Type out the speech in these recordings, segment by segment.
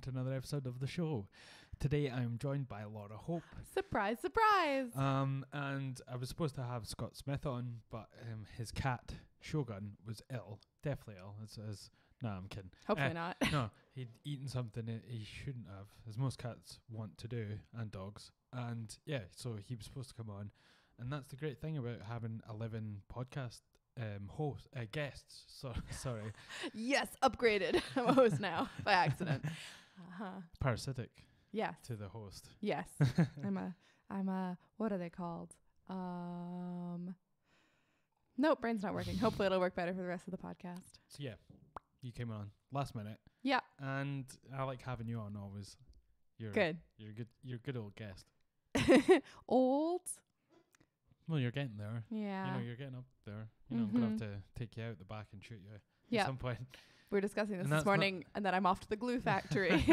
to another episode of the show. Today I'm joined by Laura Hope. Surprise, surprise! And I was supposed to have Scott Smith on, but his cat, Shogun, was ill. Definitely ill. No, I'm kidding. Hopefully not. No, he'd eaten something he shouldn't have, as most cats want to do, and dogs. And yeah, so he was supposed to come on. And that's the great thing about having a living podcast guests. Sorry. Yes, upgraded. I'm a host now by accident. Parasitic. Yes. To the host. Yes. I'm a what are they called? Nope, brain's not working. Hopefully it'll work better for the rest of the podcast. So yeah, you came on last minute. Yeah. And I like having you on always. You're good. You're a good old guest. Old? Well, you're getting there. Yeah. You know, you're getting up there. You know, I'm gonna have to take you out the back and shoot you at some point. We were discussing this morning, and then I'm off to the glue factory.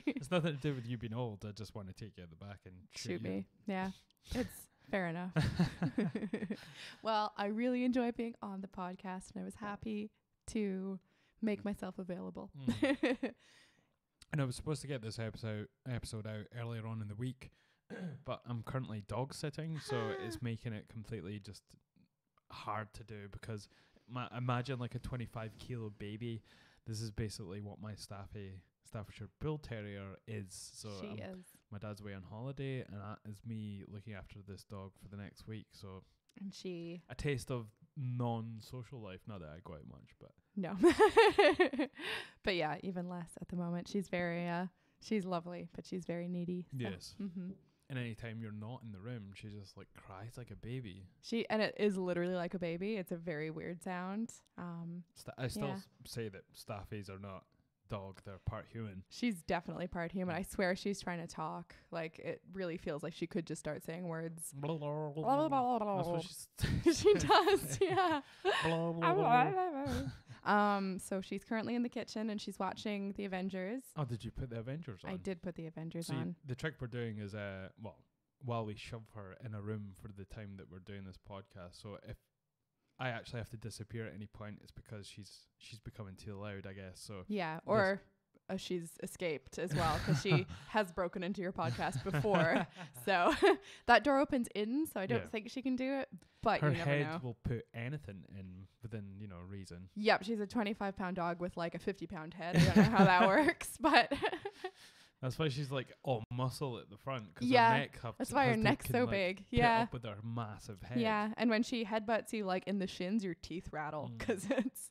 It's nothing to do with you being old. I just want to take you at the back and shoot you. Me. Yeah, it's fair enough. Well, I really enjoy being on the podcast, and I was happy to make myself available. And I was supposed to get this episode out earlier on in the week, but I'm currently dog sitting, so it's making it completely just hard to do because imagine like a 25 kilo baby. This is basically what my Staffordshire Bull Terrier is. So she is. My dad's away on holiday, and that is me looking after this dog for the next week. So a taste of non-social life. Not that I go out much, but no. But yeah, even less at the moment. She's very she's lovely, but she's very needy. So. Yes. Mm-hmm. And anytime you're not in the room, she just like cries like a baby. And it is literally like a baby. It's a very weird sound. I still say that staffies are not dog, they're part human. She's definitely part human. I swear she's trying to talk. Like it really feels like she could just start saying words. That's what she does, yeah. So she's currently in the kitchen and she's watching the Avengers. Oh, did you put the Avengers on? I did put the Avengers on. The trick we're doing is while we shove her in a room for the time that we're doing this podcast, so if I actually have to disappear at any point, it's because she's becoming too loud, I guess. So yeah, or she's escaped as well because she has broken into your podcast before. So that door opens in, so I don't think she can do it. But her you never head know. will put anything in within reason. Yep, she's a 25-pound dog with like a 50-pound head. I don't know how that works, but. That's why she's like all muscle at the front. Cause yeah, her neck that's why her neck's so big. Yeah, up with her massive head. Yeah, and when she headbutts you like in the shins, your teeth rattle because it's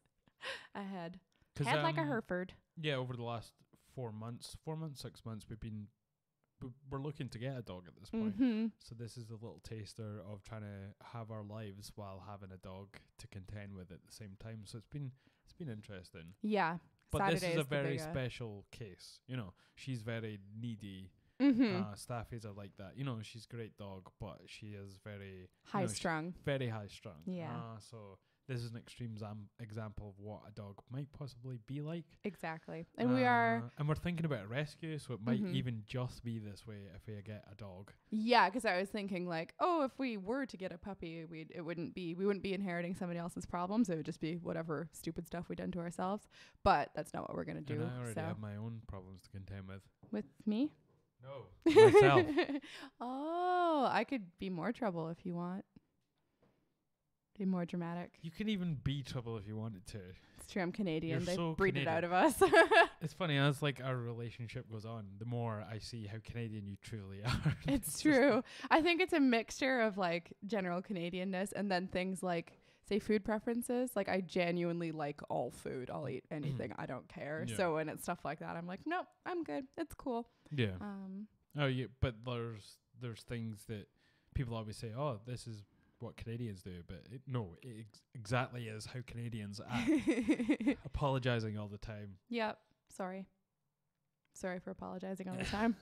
a head like a Hereford. Yeah, over the last 6 months, we're looking to get a dog at this point. Mm-hmm. So this is a little taster of trying to have our lives while having a dog to contend with at the same time. So it's been interesting. Yeah. But Saturday this is a very special case. She's very needy. Mm-hmm. Staffies are like that. She's a great dog, but she is very high strung. Very high strung. Yeah. So this is an extreme example of what a dog might possibly be like. Exactly. And we're thinking about a rescue, so it might even just be this way if we get a dog. Yeah, because I was thinking like, if we were to get a puppy, we wouldn't be inheriting somebody else's problems. It would just be whatever stupid stuff we've done to ourselves. But that's not what we're gonna do. And I already have my own problems to contend with. With me? No, myself. Oh, I could be more trouble if you want. Be more dramatic. You can even be trouble if you wanted to. It's true. I'm Canadian. You're they so breed Canadian. it out of us. It's funny as like our relationship goes on, the more I see how Canadian you truly are. It's true. I think it's a mixture of like general Canadianness and then things like say food preferences. Like I genuinely like all food. I'll eat anything. I don't care. Yeah. So when it's stuff like that, I'm like, nope, I'm good. It's cool. Yeah. Oh yeah, but there's things that people always say, oh, this is what Canadians do, but it exactly is how Canadians act. Apologizing all the time. Yep. Sorry for apologizing all the time.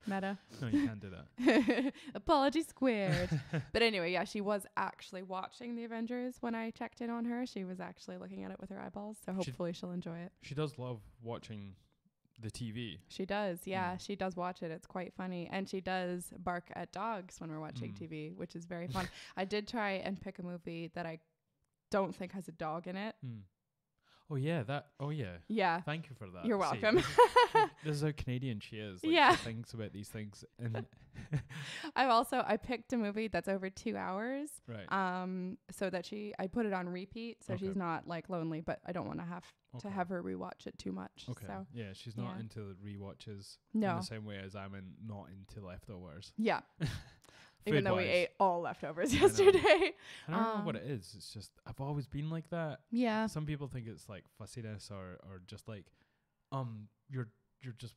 Meta. No, you can't do that. Apology squared. But anyway, yeah, she was actually watching the Avengers when I checked in on her. She was actually looking at it with her eyeballs, so hopefully she'll enjoy it. She does love watching the TV. She does, yeah. She does watch it. It's quite funny. And she does bark at dogs when we're watching TV, which is very fun. I did try and pick a movie that I don't think has a dog in it. Oh yeah, that. Oh yeah. Yeah. Thank you for that. You're See, welcome. this is how Canadian she is. Like, Yeah. she thinks about these things, and I picked a movie that's over 2 hours. right. So that I put it on repeat, so Okay. she's not like lonely, but I don't want to have to have her rewatch it too much. Okay. So Yeah, she's not yeah. into the rewatches in no. the same way as I'm not into leftovers. Yeah. Even though we Food-wise. ate all leftovers I know. yesterday. I don't know what it is. It's just I've always been like that. Yeah. Some people think it's like fussiness or just like you're just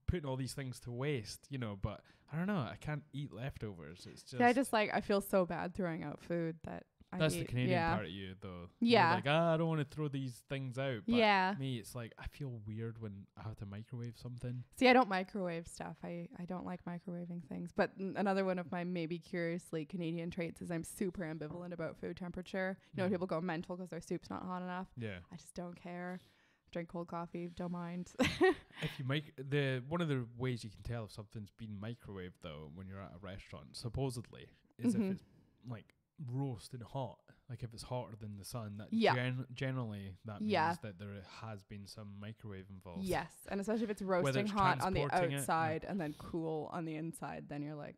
putting all these things to waste, you know, but I don't know, I can't eat leftovers. It's just I feel so bad throwing out food that I that's eat. the Canadian yeah. part of you though. Yeah. You're like, I don't want to throw these things out. But Yeah. me, it's like I feel weird when I have to microwave something. See, I don't microwave stuff. I don't like microwaving things. But another one of my maybe curiously Canadian traits is I'm super ambivalent about food temperature. You know, people go mental because their soup's not hot enough. Yeah. I just don't care. Drink cold coffee, don't mind. If you one of the ways you can tell if something's been microwaved though when you're at a restaurant, supposedly, is if it's like roasting hot. Like if it's hotter than the sun, that generally that means that there has been some microwave involved. Yes, and especially if it's roasting hot on the outside and then cool on the inside, then you're like,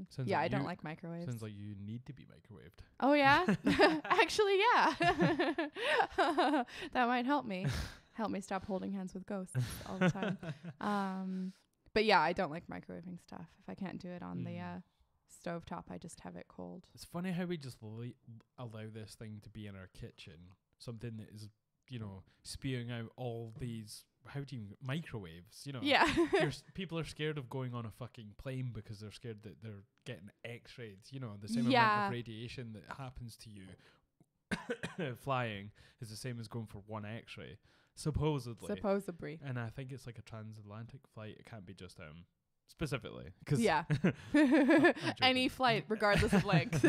Sounds yeah, like I don't like microwaves. Sounds like you need to be microwaved. Oh yeah, actually, yeah, that might help me stop holding hands with ghosts all the time. But yeah, I don't like microwaving stuff. If I can't do it on the stovetop, I just have it cold. It's funny how we just allow this thing to be in our kitchen, something that is, you know, spewing out all these, how do you, microwaves, you know? Yeah. People are scared of going on a fucking plane because they're scared that they're getting x-rays, you know, the same amount of radiation that happens to you flying is the same as going for one x-ray, supposedly. And I think it's like a transatlantic flight. It can't be just specifically, cause any flight regardless of length.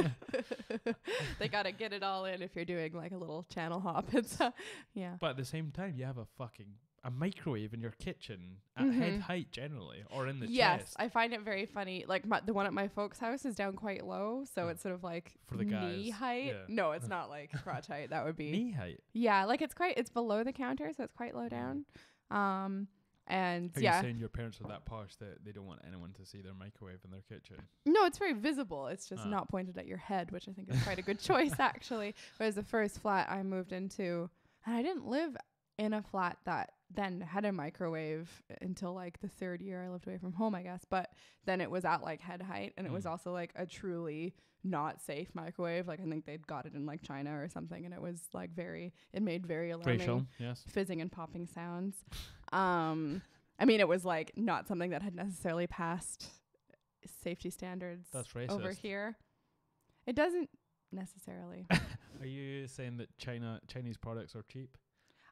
They gotta get it all in if you're doing like a little channel hop. It's but at the same time you have a microwave in your kitchen at head height generally, or in the chest. I find it very funny. Like the one at my folks' house is down quite low, so it's sort of like for the guys. Knee height. No, it's not like crotch height. That would be knee height. Yeah, like it's below the counter, so it's quite low down. And Are you saying your parents are that posh that they don't want anyone to see their microwave in their kitchen? No, it's very visible. It's just not pointed at your head, which I think is quite a good choice, actually. Whereas the first flat I moved into, and I didn't live in a flat that then had a microwave until like the third year I lived away from home, I guess. But then it was at like head height, and it was also like a truly not safe microwave. Like I think they'd got it in like China or something, and it was like it made very alarming fizzing and popping sounds. I mean, it was like not something that had necessarily passed safety standards. That's racist. Over here. It doesn't necessarily. Are you saying that Chinese products are cheap?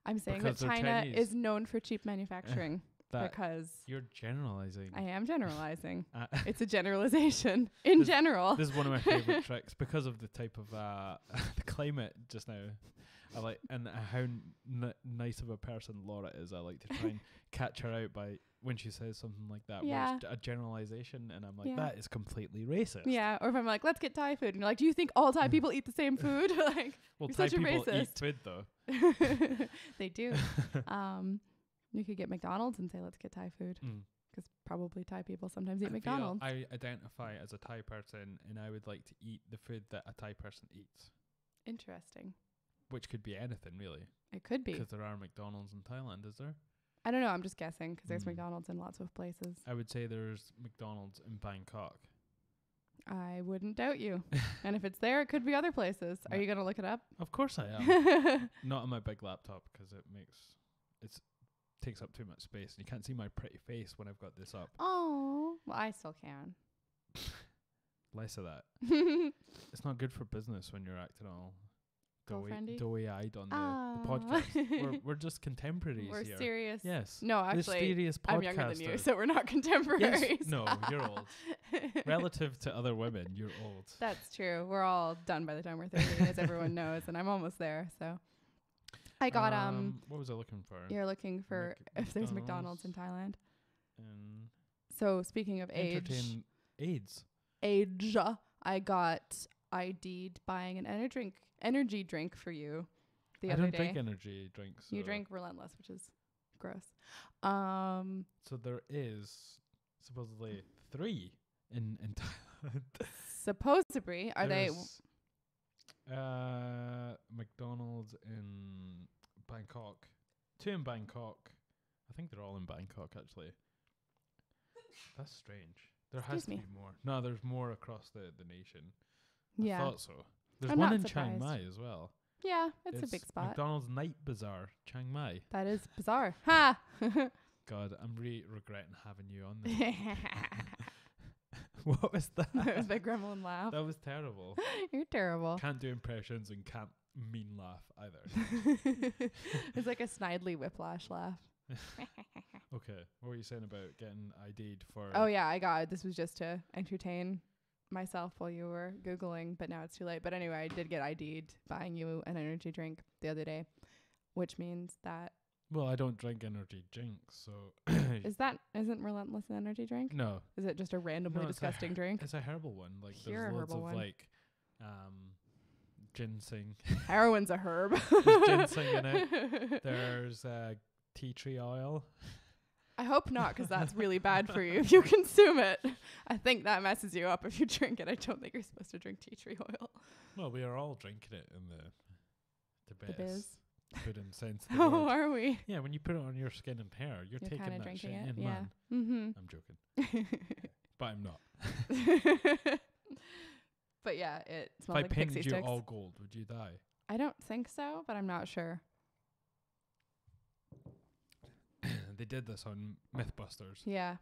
I'm saying that China is known for cheap manufacturing. Because you're generalizing. I am generalizing. It's a generalization in general. This is one of my favorite tricks because of the type of the climate just now. I like and how nice of a person Laura is. I like to try and catch her out by when she says something like that. Where it's a generalization, and I'm like, that is completely racist. Yeah, or if I'm like, let's get Thai food, and you're like, do you think all Thai people eat the same food? Like, well, you're Thai such a people racist. eat food though. They do. You could get McDonald's and say, let's get Thai food. Because probably Thai people sometimes eat McDonald's. I identify as a Thai person, and I would like to eat the food that a Thai person eats. Interesting. Which could be anything, really. It could be. Because there are McDonald's in Thailand, is there? I don't know. I'm just guessing because there's McDonald's in lots of places. I would say there's McDonald's in Bangkok. I wouldn't doubt you. And if it's there, it could be other places. Are you going to look it up? Of course I am. Not on my big laptop because it takes up too much space. And you can't see my pretty face when I've got this up. Oh, well, I still can. Less of that. It's not good for business when you're acting all doughy-eyed on the podcast. We're just contemporaries here. We're serious. Yes. No, actually, I'm younger than you, so we're not contemporaries. Yes. No, you're old. Relative to other women, you're old. That's true. We're all done by the time we're 30, as everyone knows, and I'm almost there, so. I got, what was I looking for? You're looking for if there's McDonald's in Thailand. So, speaking of age, I got ID'd buying an energy drink for you the I other don't day. drink energy drinks. You so- drink Relentless, which is gross. So there is supposedly 3 in Thailand. Supposedly, are they? McDonald's in Bangkok, 2 in Bangkok. I think they're all in Bangkok actually. That's strange. There has Excuse to me. be more. No, there's more across the nation. Yeah. I thought so. There's I'm one not in Chiang surprised. Mai as well. Yeah, it's a big spot. McDonald's Night Bazaar, Chiang Mai. That is bizarre. Ha! God, I'm really regretting having you on this. What was that? That was the gremlin laugh. That was terrible. You're terrible. Can't do impressions and can't mean laugh either. It's like a snidely whiplash laugh. Okay, what were you saying about getting ID'd for? Oh yeah, I got it. This was just to entertain myself while you were Googling, but now it's too late. But anyway, I did get ID'd buying you an energy drink the other day, which means that Well, I don't drink energy drinks, so isn't Relentless an energy drink? no, Is it just a randomly No, it's a disgusting drink? it's a herbal one. Like Pure there's loads herbal of one. like ginseng. Heroin's a herb. There's ginseng in it. There's tea tree oil. I hope not, because that's really bad for you if you consume it. I think that messes you up if you drink it. I don't think you're supposed to drink tea tree oil. Well, we are all drinking it in the biz. Putting sense. To the Oh, word. are we? Yeah, when you put it on your skin and hair, you're You're taking kinda that drinking shit it, in, yeah. man. Mm-hmm. I'm joking, but I'm not. But yeah, it If smells I like pixie painted you sticks. all gold, would you die? I don't think so, but I'm not sure. They did this on MythBusters. Yeah.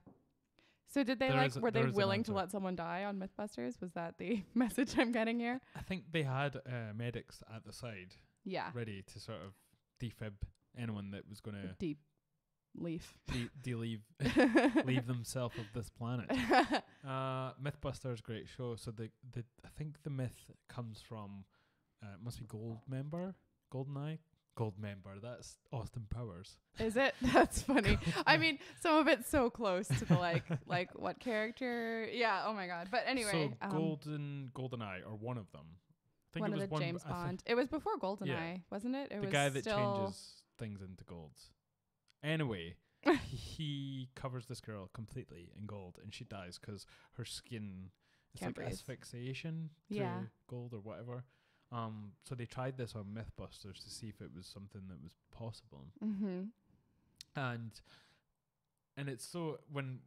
So did they were they there is an willing to answer. let someone die on MythBusters? Was that the message I'm getting here? I think they had medics at the side Yeah. ready to sort of defib anyone that was going to Deep leaf. leave themselves of this planet. MythBusters, great show. So I think the myth comes from it must be GoldenEye. Goldmember. That's Austin Powers. Is it? That's funny. I mean, some of it's so close to the like what character? Yeah. Oh my god. But anyway, so GoldenEye, or one of them. I think one it of was the one. James Bond. It was before GoldenEye, Yeah. wasn't it? It The was guy that still changes things into golds. Anyway, he covers this girl completely in gold, and she dies because her skin is Can't like breathe. asphyxiation Yeah. through gold or whatever. So they tried this on MythBusters to see if it was something that was possible. Mm-hmm. And it's so when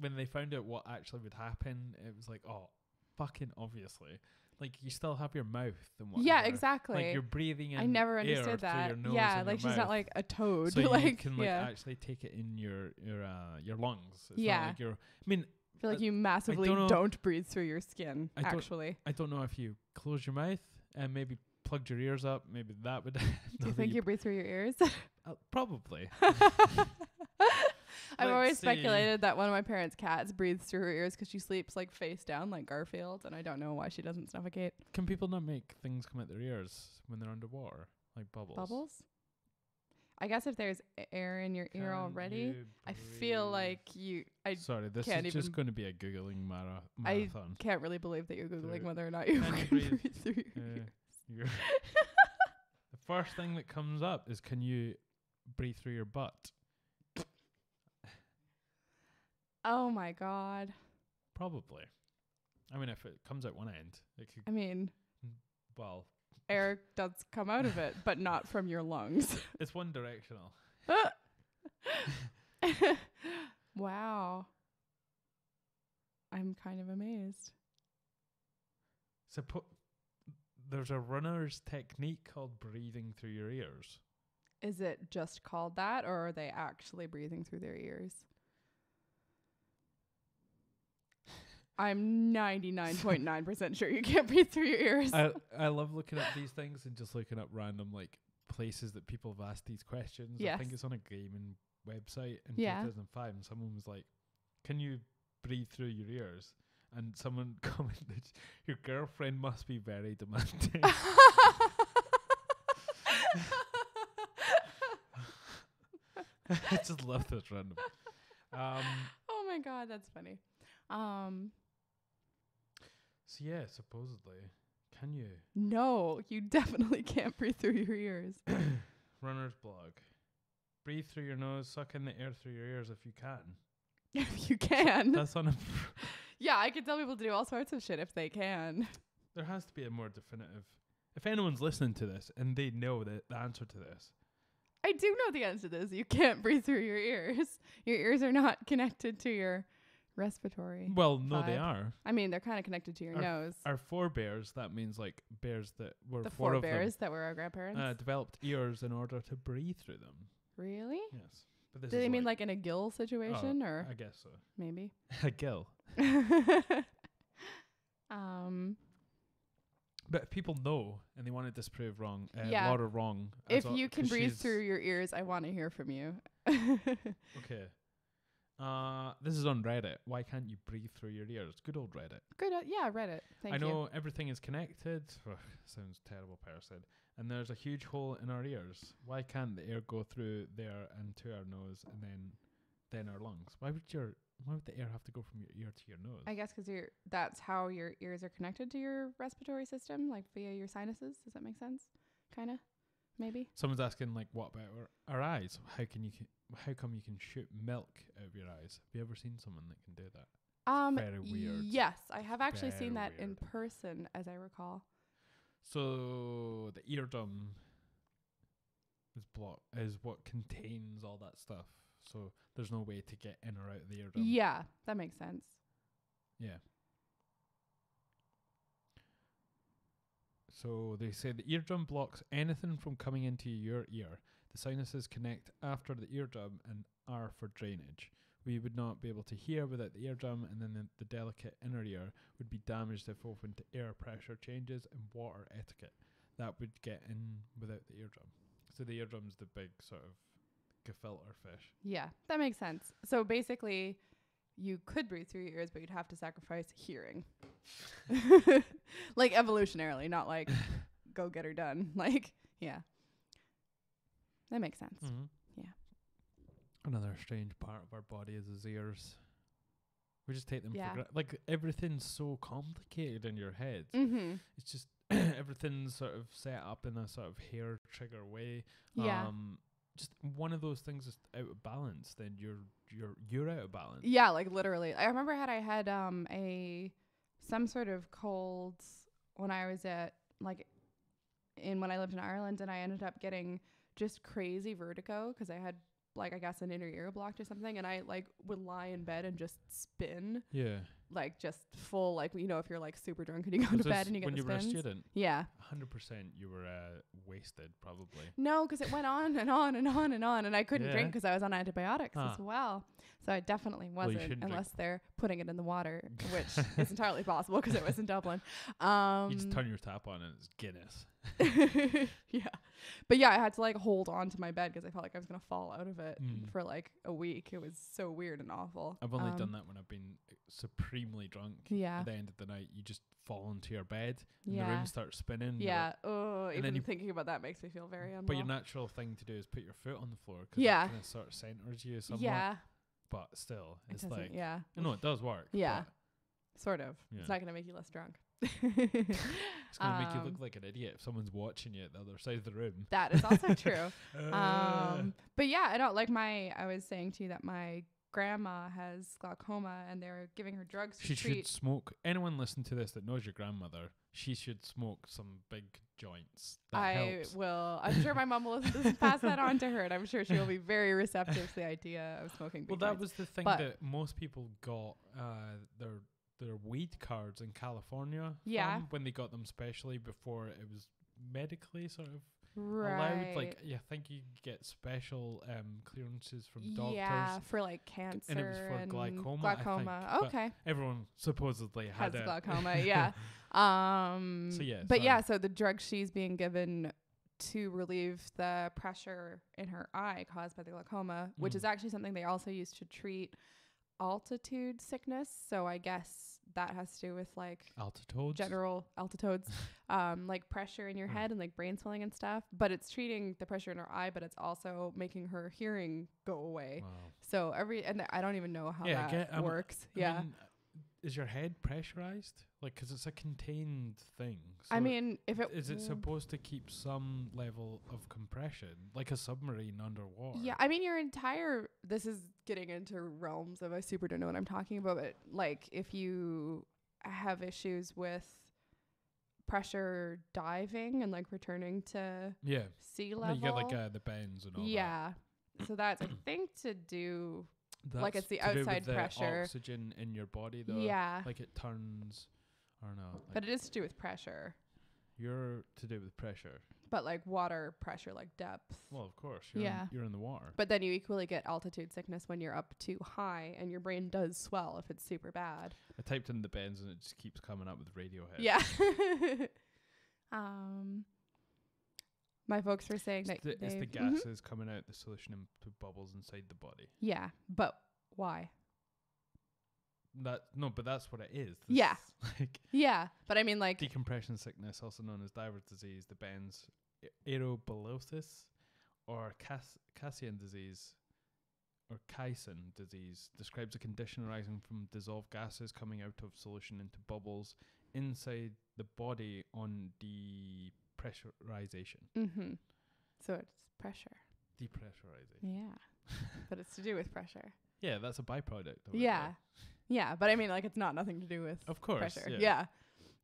they found out what actually would happen, it was like, oh, fucking obviously. Like, you still have your mouth and whatever. Yeah, exactly. Like, you're breathing in I never air understood through that. your nose Yeah, and like your she's not mouth. like a toad. So like you can like yeah. actually take it in your lungs. It's Yeah. not like you're. I mean, I feel like I- you massively don't know- don't breathe through your skin. I don't- Actually, I don't know if you close your mouth and maybe plugged your ears up. Maybe that would. do you think you breathe through your ears? Probably. I've always Let's see. speculated that one of my parents' cats breathes through her ears because she sleeps like face down, like Garfield, and I don't know why she doesn't suffocate. Can people not make things come out their ears when they're underwater, like bubbles? Bubbles? I guess if there's air in your ear Can already, you I feel breathe? like you. I Sorry, this can't is just even- going to be a googling marathon. can't really believe that you're googling Through- whether or not you Can you can breathe? breathe through your Uh, ears. you're- the first thing that comes up is, can you breathe through your butt? Oh my god! Probably. I mean, if it comes out one end, it could. I mean, Well, air does come out of it, but not from your lungs. it's one directional. Wow. I'm kind of amazed. There's a runner's technique called breathing through your ears. Is it just called that, or are they actually breathing through their ears? I'm 99.9% sure you can't breathe through your ears. I love looking at these things and just looking up random like places that people have asked these questions. I Yes. think it's on a gaming website in Yeah. 2005, and someone was like, "Can you breathe through your ears?" And someone commented, "Your girlfriend must be very demanding." I just love this random. Oh my god, that's funny. So yeah, supposedly, Can you? No, you definitely can't breathe through your ears. Runner's blog. Breathe through your nose, suck in the air through your ears if you can. If you can. That's on a... Yeah, I can tell people to do all sorts of shit if they can. There has to be a more definitive... If anyone's listening to this and they know the answer to this... I do know the answer to this. You can't breathe through your ears. Your ears are not connected to your respiratory. Well, no, they vibe. are. I mean, they're kind of connected to your nose. Our forebears, that means like bears that were The four of them, forebears that were our grandparents. developed ears in order to breathe through them. Really? Yes. But this Do is they mean like in a gill situation or I guess so. maybe? A gill. But if people know and they want to disprove wrong, Yeah. Laura wrong. If you can breathe through your ears, I want to hear from you. Okay. This is on Reddit. Why can't you breathe through your ears? Good old Reddit. Good. Yeah, Reddit. Thank I you. know everything is connected. Ugh, sounds terrible, person. And there's a huge hole in our ears. Why can't the air go through there and to our nose and then our lungs? Why would the air have to go from your ear to your nose? I guess because that's how your ears are connected to your respiratory system, like via your sinuses. Does that make sense? Kind of, maybe. Someone's asking, like, what about our eyes? How come you can shoot milk out of your eyes? Have you ever seen someone that can do that? Very weird. Yes, I have actually seen Very that in weird. person, as I recall. So the eardrum is what contains all that stuff. So there's no way to get in or out of the eardrum. Yeah, that makes sense. Yeah. So they say the eardrum blocks anything from coming into your ear. The sinuses connect after the eardrum and are for drainage. We would not be able to hear without the eardrum, and then the delicate inner ear would be damaged if open to air pressure changes and water etiquette. That would get in without the eardrum. So the eardrum's the big sort of gefilte fish. Yeah, that makes sense. So basically, you could breathe through your ears, but you'd have to sacrifice hearing. Like evolutionarily, not like go get her done. Like, yeah. That makes sense. Mm-hmm. Yeah. Another strange part of our body is his ears. We just take them Yeah. for granted. Like, everything's so complicated in your head. Mm-hmm. It's just everything's sort of set up in a sort of hair trigger way. Yeah. Just one of those things is out of balance, then you're out of balance. Yeah, like literally. I remember I had some sort of colds when I was when I lived in Ireland, and I ended up getting just crazy vertigo because I had like, I guess, an inner ear blocked or something, and I like would lie in bed and just spin. Yeah. Like just full, like, you know, if you're like super drunk and you go to bed and you get when the you were a spins. student? Yeah. 100% you were wasted, probably. No, because it went on and on and on and on, and I couldn't drink because I was on antibiotics as well. So I definitely wasn't, unless they're putting it in the water, which is entirely possible because it was in Dublin. You just turn your tap on and it's Guinness. Yeah. But yeah, I had to like hold on to my bed because I felt like I was going to fall out of it for like a week. It was so weird and awful. I've only done that when I've been supremely drunk. Yeah. At the end of the night, you just fall into your bed and Yeah. the room starts spinning. Yeah. Oh, and then even thinking about that makes me feel very unwell. But your natural thing to do is put your foot on the floor because Yeah. it kind of sort of centers you somewhat. Yeah. But still, it's doesn't- like, yeah. no, it does work. Yeah. but Sort of. Yeah. It's not going to make you less drunk. It's going to make you look like an idiot if someone's watching you at the other side of the room. That is also true. But yeah, I don't like I was saying to you that my grandma has glaucoma and they're giving her drugs She to treat. should smoke. Anyone listen to this that knows your grandmother, she should smoke some big joints. That helps. Will. I'm sure my mom will listen to this and pass that on to her, and I'm sure she will be very receptive to the idea of smoking big Well, that joints. was the thing But- that most people got their weed cards in California Yeah. from when they got them specially before it was medically sort of right. allowed. Like, I think you get special clearances from doctors. Yeah, for like cancer And it was for glaucoma, I think. Okay. Everyone supposedly Has had it. glaucoma, yeah. So yeah, but yeah, sorry. so the drug she's being given to relieve the pressure in her eye caused by the glaucoma, which is actually something they also use to treat altitude sickness. So I guess that has to do with like general altitudes, like pressure in your head and like brain swelling and stuff. But it's treating the pressure in her eye, but it's also making her hearing go away. Wow. So and I don't even know how that works. I mean, is your head pressurized? Like, 'cause it's a contained thing. So I mean, if it is it supposed to keep some level of compression, like a submarine underwater? Yeah, I mean, this is getting into realms of I super don't know what I'm talking about, but like if you have issues with pressure diving and like returning to Yeah. sea No, level. you get like the bends and all that. Yeah. So that's I think to do like it's the to do with outside the pressure. oxygen in your body though. Yeah. Like it turns, I don't know. Like But it is to do with pressure. you're to do with pressure. But like water pressure, like depth. Well, of course. Yeah. You're in the water. But then you equally get altitude sickness when you're up too high and your brain does swell if it's super bad. I typed in the bends and it just keeps coming up with Radiohead. Yeah. My folks were saying It's that the gases coming out the solution into bubbles inside the body. Yeah, but why? But that's what it is. Yeah. Like Yeah, but I mean like decompression sickness, also known as diver's disease, the bends, aerobilosis, or Cassian disease, or Caisson disease, describes a condition arising from dissolved gases coming out of solution into bubbles inside the body on depressurization. So it's pressure. Depressurization. Yeah. But it's to do with pressure. Yeah, that's a byproduct of it, Yeah. though. Yeah, but I mean like it's not nothing to do with Of course. pressure. Yeah.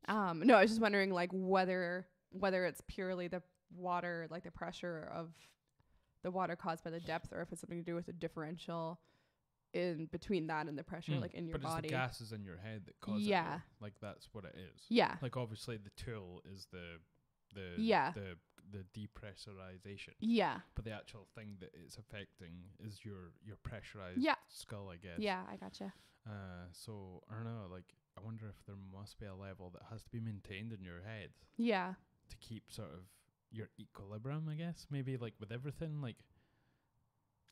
No, I was just wondering like whether it's purely the water, like the pressure of the water caused by the depth, or if it's something to do with the differential in between that and the pressure like in your but body. it's the gases in your head that cause it. Yeah. Like that's what it is. Yeah. Like obviously the tool is the depressurization. Yeah. But the actual thing that it's affecting is your pressurized skull, I guess. Yeah, I gotcha. So I don't know, like I wonder if there must be a level that has to be maintained in your head Yeah. to keep sort of your equilibrium, I guess. Maybe like with everything, like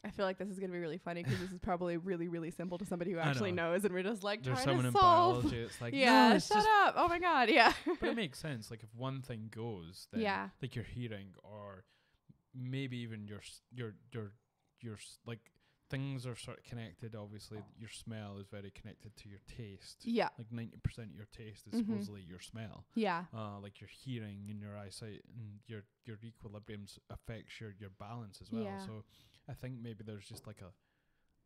I feel like this is going to be really funny because this is probably really, really simple to somebody who actually know. knows, and we're just like there's trying someone to in solve. biology, it's like Yeah, no, it's shut just up. Oh my God. Yeah. But it makes sense. Like if one thing goes, then Yeah. like your hearing, or maybe even your like things are sort of connected. Obviously, your smell is very connected to your taste. Yeah. Like 90% of your taste is supposedly your smell. Yeah. Like your hearing and your eyesight and your equilibriums affects your balance as well. Yeah. So I think maybe there's just like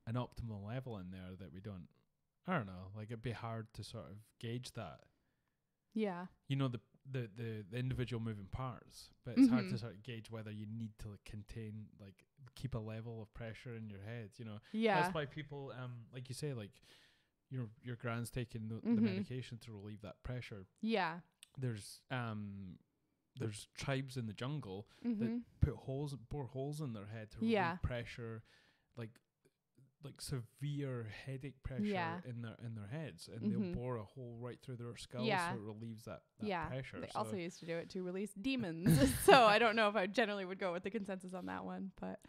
an optimal level in there that we don't. I don't know. Like it'd be hard to sort of gauge that. Yeah. You know, the individual moving parts, but it's hard to sort of gauge whether you need to like contain, like keep a level of pressure in your head. You know, Yeah. that's why people like you say, like your grand's taking the medication to relieve that pressure. Yeah. There's tribes in the jungle that bore holes in their head to relieve pressure, like severe headache pressure in their heads, and they'll bore a hole right through their skull so it relieves that pressure. They also used to do it to release demons. So I don't know if I generally would go with the consensus on that one, but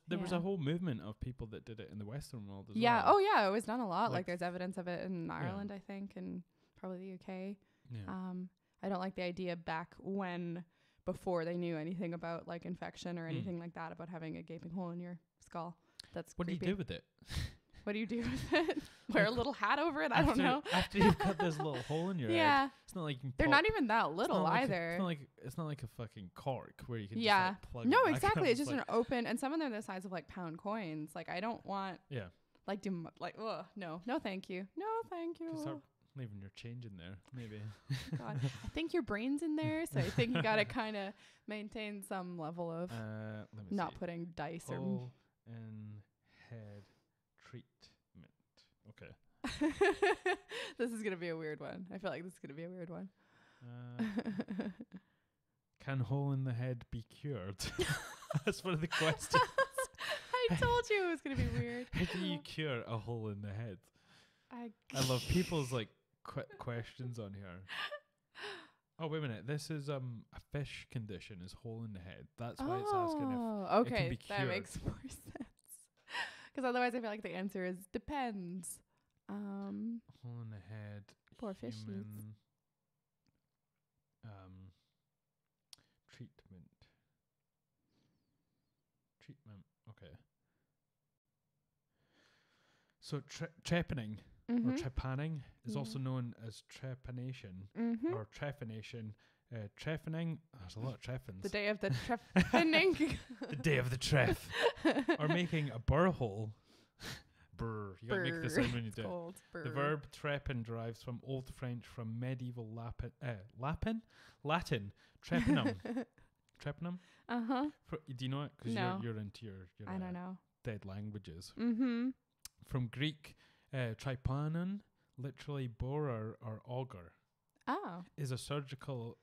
there was a whole movement of people that did it in the Western world as well. Yeah. Oh yeah, it was done a lot. Like there's evidence of it in Ireland, I think, and probably the UK. Yeah. I don't like the idea back before they knew anything about like infection or anything like that, about having a gaping hole in your skull. That's what creepy. do you do with it? What do you do with it? Wear a little hat over it? I don't know. After you've got this little hole in your head, it's not like you can they're not even that little either. It's not like a fucking cork where you can just like plug no, it back exactly. up. It's just an open, and some of them are the size of like pound coins. Like I don't want like no thank you, no thank you. Start leaving your change in there, maybe. God, I think your brain's in there, so I think you gotta kind of maintain some level of not putting dice hole in head treatment. Okay. This is gonna be a weird one. I feel like this is gonna be a weird one. Can hole in the head be cured? That's one of the questions. I told you it was gonna be weird. How do you cure a hole in the head? I love people's like questions on here. Oh wait a minute! This is a fish condition is hole in the head. That's why it's asking if it can be cured. That makes more sense. Because otherwise, I feel like the answer is depends. Hole in the head. Poor fishies. Treatment. Okay. So trepanning or trepanning is Yeah. also known as trepanation or trephination. Trephining, there's a lot of treffins. The day of the trephining. The day of the treff. Or making a burr hole. Brr. You gotta make the sound when you do it. The verb trepin derives from Old French from medieval Latin, trepinum. Trepinum? Uh-huh. Do you know it? Because No. you're into your I don't know. dead languages. Mm-hmm. From Greek, tripanon, literally borer or auger, Oh. is a surgical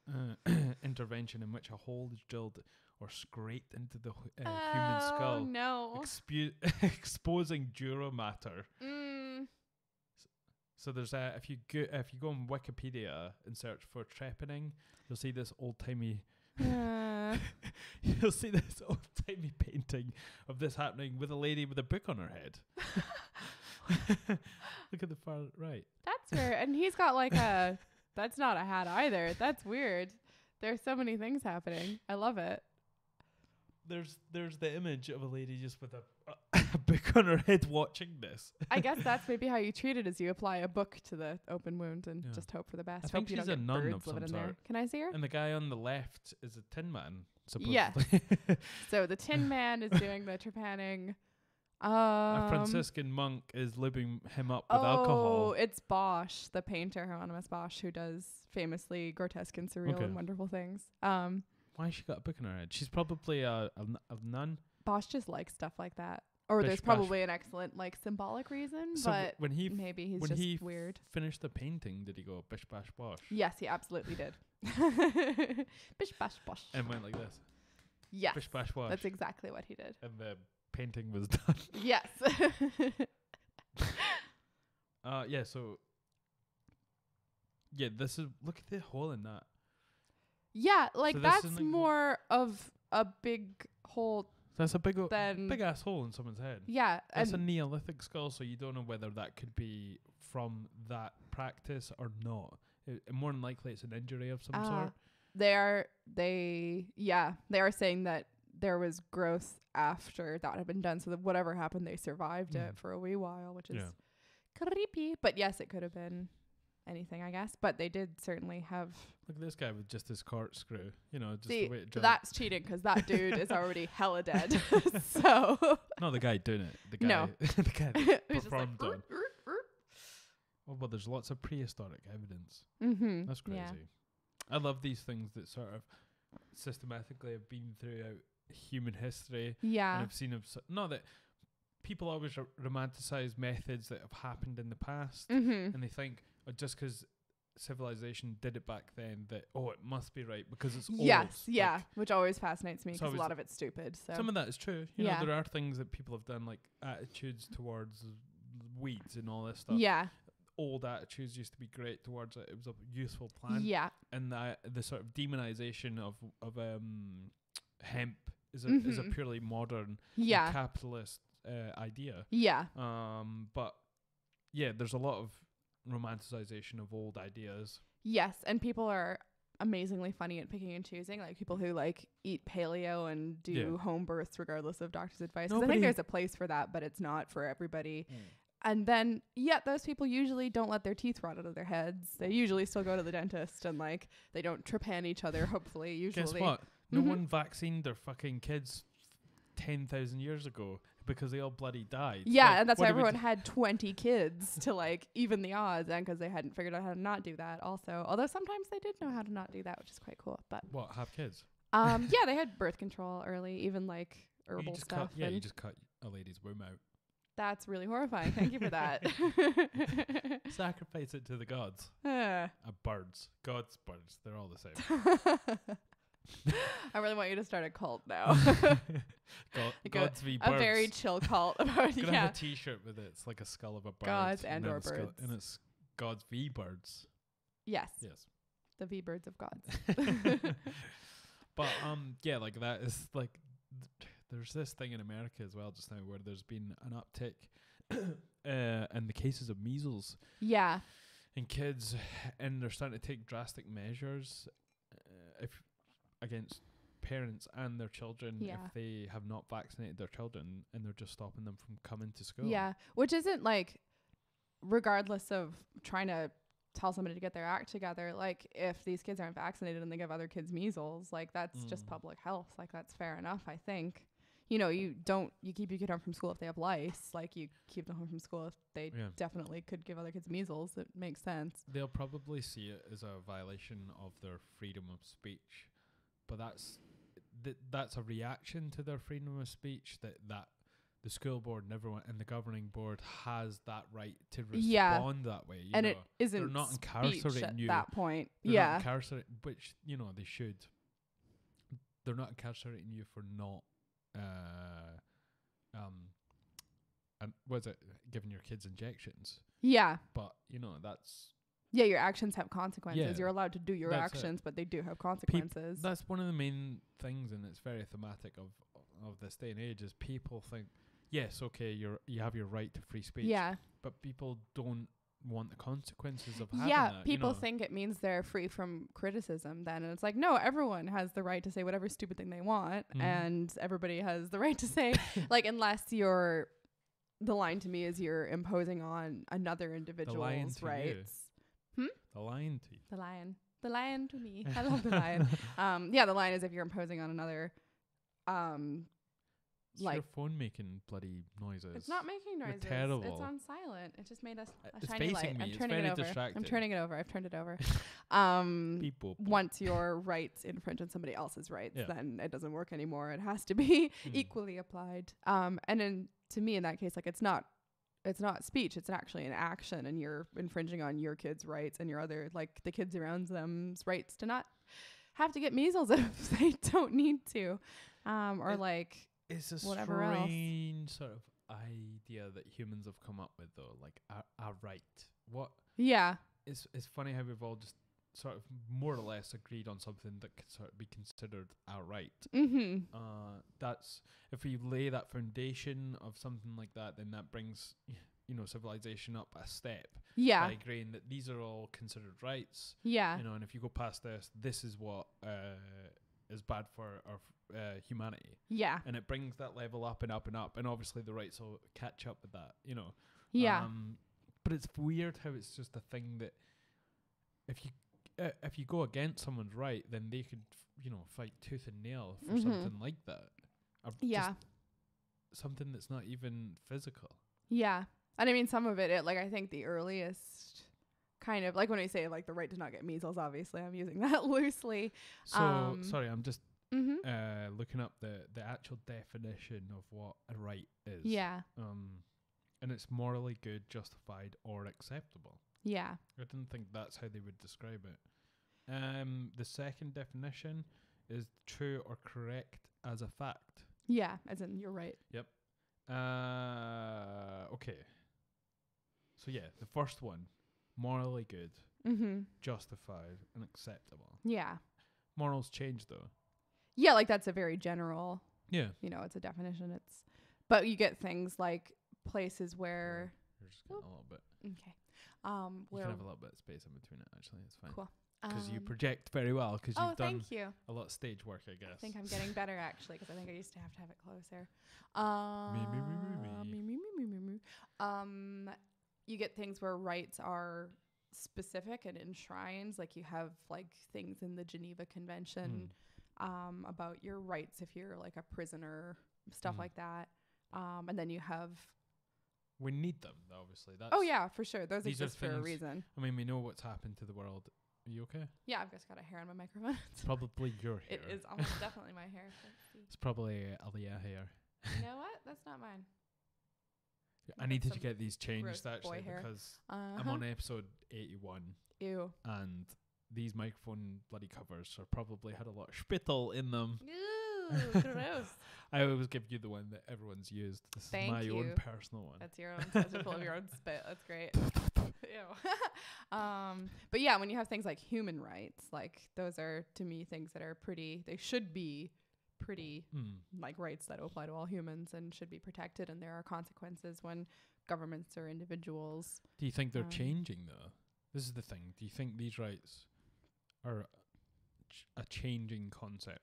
intervention in which a hole is drilled or scraped into the human skull. Oh, no. Exposing dura matter. Mm. So there's if you go on Wikipedia and search for trepanning, you'll see this old timey. You'll see this old timey painting of this happening with a lady with a book on her head. Look at the far right. That's weird. And he's got like a... That's not a hat either. That's weird. There's so many things happening. I love it. There's the image of a lady just with a book on her head watching this. I guess that's maybe how you treat it, is you apply a book to the open wound and just hope for the best. I think hope you she's don't a get nun birds of some living in there. sort. Can I see her? And the guy on the left is a Tin Man, supposedly. Yeah. So the Tin Man is doing the trepanning. A Franciscan monk is lubing him up with alcohol. Oh, it's Bosch, the painter, Hieronymus Bosch, who does famously grotesque and surreal and wonderful things. Why has she got a book in her head? She's probably a nun. Bosch just likes stuff like that. Or Bish there's probably an excellent like symbolic reason, So but when he maybe he's when just he weird. finished the painting, did he go bish bash bosh? Yes, he absolutely did. Bish bash bosh. And went like this. Yes. Bish bash bosh. That's exactly what he did. And the painting was done. Yes. Yeah, so this is, look at the hole in that. Yeah, like So this that's is like more of a big hole That's a big than big ass hole in someone's head. yeah. That's a And Neolithic skull, so you don't know whether that could be from that practice or not. More than likely it's an injury of some sort. they are saying that there was growth after that had been done, so that whatever happened, they survived it for a wee while, which is creepy. But yes, it could have been anything, I guess. But they did certainly have. Look at this guy with just his corkscrew. You know, just See, the way it that's cheating because that dude is already hella dead. So not the guy doing it. The guy, No. the guy that Who's just like, performed on. Oh, well, there's lots of prehistoric evidence. mm-hmm. That's crazy. Yeah. I love these things that sort of systematically have been throughout human history. Yeah. And I've seen not that people always romanticize methods that have happened in the past, Mm-hmm. and they think just because civilization did it back then that it must be right because it's old. Yes, Like, yeah, which always fascinates me it's because a always lot of it's stupid. So some of that is true. You Yeah. know, there are things that people have done, like attitudes towards weeds and all this stuff. yeah, Old attitudes used to be great towards it. It was a useful plant. yeah, And the sort of demonization of hemp is a Mhm. purely modern yeah, capitalist idea. yeah, But yeah, there's a lot of romanticization of old ideas. yes, and people are amazingly funny at picking and choosing, like people who like eat paleo and do Yeah. home births regardless of doctor's advice. 'Cause I Nobody- think there's a place for that, but it's not for everybody. And then, those people usually don't let their teeth rot out of their heads. They usually still go to the dentist and like they don't trepan each other. Hopefully, usually. Guess what? No Mhm. one vaccinated their fucking kids 10,000 years ago because they all bloody died. Yeah, Like, and that's what why do we everyone do? had 20 kids to like even the odds, and because they hadn't figured out how to not do that. Also, although sometimes they did know how to not do that, which is quite cool. But What, have kids? yeah, they had birth control early, even like You herbal just stuff. you and just cut a lady's womb out. that's really horrifying. Thank you for that. Sacrifice it to the gods. Birds. Gods, birds. They're all the same. I really want you to start a cult now. Like Gods v. birds. A very chill cult about Gonna have a T-shirt with it. It's like a skull of a bird. Gods and then or a skull- birds. And it's gods v. birds. Yes, Yes. the V birds of gods. But yeah, like that is like there's this thing in America as well just now where there's been an uptick in the cases of measles Yeah, in kids, and they're starting to take drastic measures if against parents and their children Yeah. if they have not vaccinated their children, and they're just stopping them from coming to school. yeah, which isn't like regardless of trying to tell somebody to get their act together, like if these kids aren't vaccinated and they give other kids measles, like that's just public health. Like that's fair enough, I think. You know, you keep your kid home from school if they have lice. Like you keep them home from school if they definitely could give other kids measles. It makes sense. They'll probably see it as a violation of their freedom of speech, but that's a reaction to their freedom of speech that the school board and the governing board has that right to respond that way. You and know, it isn't they're not incarcerating at you that point. They're not incarcerating, which you know they should. They're not incarcerating you for not and was it giving your kids injections? Yeah. But you know that's your actions have consequences. Yeah, you're allowed to do your actions, but they do have consequences. That's one of the main things, and it's very thematic of this day and age. Is people think, yes, okay, you have your right to free speech. Yeah. But people don't want the consequences of having that. People you know? think it means they're free from criticism then, and it's like, no, everyone has the right to say whatever stupid thing they want, and everybody has the right to say, like, unless you're, the line to me is you're imposing on another individual's rights. The lion to you. The lion to me. I love the lion. The line is if you're imposing on another, It's your phone making bloody noises. It's not making noises. You're terrible. It's on silent. It just made us a it's shiny facing light. me. It's very distracting. I'm turning it over. I've turned it over. People. Once your rights infringe on somebody else's rights, then it doesn't work anymore. It has to be equally applied. And then to me, in that case, like it's not speech. It's actually an action, and you're infringing on your kids' rights and your other, like the kids around them's rights to not have to get measles if they don't need to, or like. It's a strange sort of idea that humans have come up with, though, like a right. What? Yeah. It's funny how we've all just sort of more or less agreed on something that could sort of be considered a right. That's if we lay that foundation of something like that, then that brings civilization up a step. Yeah. By agreeing that these are all considered rights. Yeah. And if you go past this is what is bad for our humanity. Yeah. And it brings that level up and up and up, and obviously the rights will catch up with that, Yeah. But it's weird how it's just a thing that if you go against someone's right, then they could fight tooth and nail for something like that. Yeah. Just something that's not even physical. Yeah. And I mean, some of it like I think the earliest kind of like when we say like the right to not get measles, obviously I'm using that loosely. So sorry, I'm just looking up the actual definition of what a right is. Yeah. And it's morally good, justified, or acceptable. Yeah. I didn't think that's how they would describe it. The second definition is true or correct as a fact. Yeah, as in you're right. Yep. Okay. So yeah, the first one, morally good, justified, and acceptable. Yeah. Morals change though. Yeah, like that's a very general. Yeah. It's a definition. But you get things like places where. You're just getting a little bit. Okay. You can have a little bit of space in between it. Actually, it's fine. Cool. Because you project very well. Because you've done a lot of stage work, I guess. I think I'm getting better actually. Because I think I used to have it closer. You get things where rights are specific and enshrined. Like you have like things in the Geneva Convention about your rights if you're like a prisoner, stuff like that. And then you have. We need them, obviously. Yeah, for sure. Those exist for a reason. I mean, we know what's happened to the world. Are you okay? Yeah, I've just got a hair on my microphone. It's probably your hair. It is almost definitely my hair. It's probably Aliyah hair. You know what? That's not mine. I needed to get these changed actually because I'm on episode 81. Ew. And these microphone bloody covers are probably had a lot of spittle in them. Ew, gross. I always give you the one that everyone's used. This is my own personal one. That's your own. That's full of your own spit. That's great. Ew. But yeah, when you have things like human rights, like those are to me things that are pretty. They should be pretty like rights that apply to all humans and should be protected. And there are consequences when governments or individuals. Do you think they're changing though? This is the thing. Do you think these rights are a changing concept?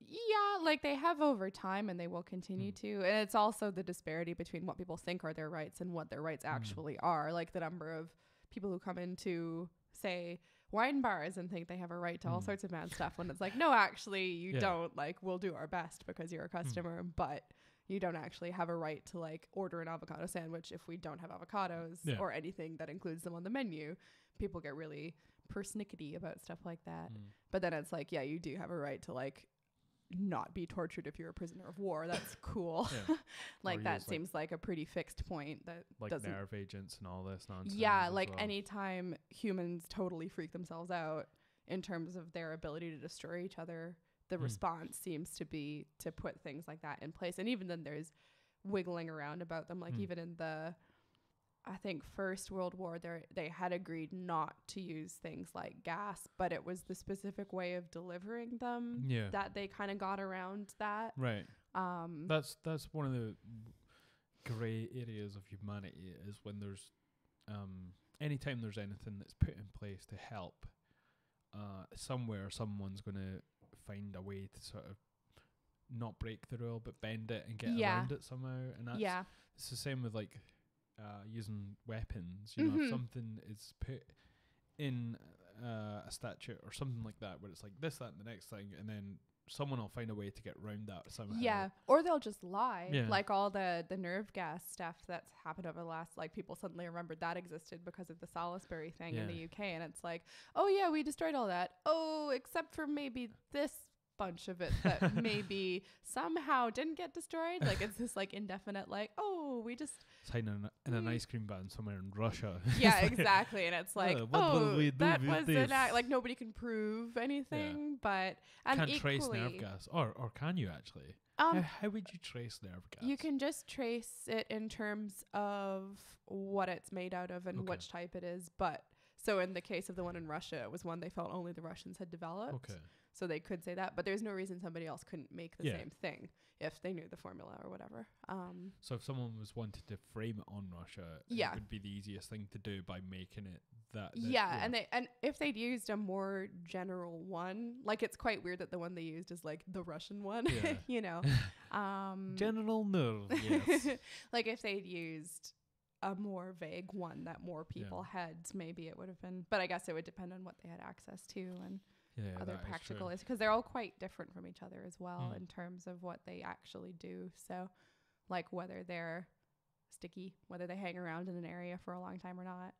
Yeah, like they have over time and they will continue to. And it's also the disparity between what people think are their rights and what their rights actually are. Like the number of people who come into, say, wine bars and think they have a right to all sorts of bad stuff when it's like, no, actually you don't. Like, we'll do our best because you're a customer, but you don't actually have a right to like order an avocado sandwich if we don't have avocados or anything that includes them on the menu. People get really persnickety about stuff like that. But then it's like, yeah, you do have a right to like not be tortured if you're a prisoner of war. That's cool. Like that seems like a pretty fixed point that like doesn't nerve agents and all this nonsense. Yeah, like anytime humans totally freak themselves out in terms of their ability to destroy each other, the response seems to be to put things like that in place. And even then there's wiggling around about them. Like even in the, I think, First World War, they had agreed not to use things like gas, but it was the specific way of delivering them that they kind of got around that. Right. That's one of the grey areas of humanity is when there's anytime there's anything that's put in place to help, somewhere someone's going to find a way to sort of not break the rule but bend it and get around it somehow. And that's it's the same with like using weapons. You know, if something is put in a statute or something like that where it's like this, that and the next thing, and then someone will find a way to get around that somehow. Yeah, or they'll just lie. Like all the nerve gas stuff that's happened over the last, like people suddenly remembered that existed because of the Salisbury thing in the UK, and it's like, oh yeah, we destroyed all that. Oh, except for maybe this bunch of it that maybe somehow didn't get destroyed. Like it's this like indefinite, like, oh, we just it's hiding in an ice cream van somewhere in Russia. Yeah, exactly. And it's like, that was an act. Like nobody can prove anything, but and can't trace nerve gas, or can you actually? How would you trace nerve gas? You can just trace it in terms of what it's made out of and which type it is. But so in the case of the one in Russia, it was one they felt only the Russians had developed. Okay. So they could say that, but there's no reason somebody else couldn't make the same thing if they knew the formula or whatever. So if someone was wanted to frame it on Russia, it would be the easiest thing to do by making it that. And if they'd used a more general one, like it's quite weird that the one they used is like the Russian one, you know. General nerve, yes. Like if they'd used a more vague one that more people had, maybe it would have been. But I guess it would depend on what they had access to and other practical is because they're all quite different from each other as well in terms of what they actually do. So like whether they're sticky, whether they hang around in an area for a long time or not.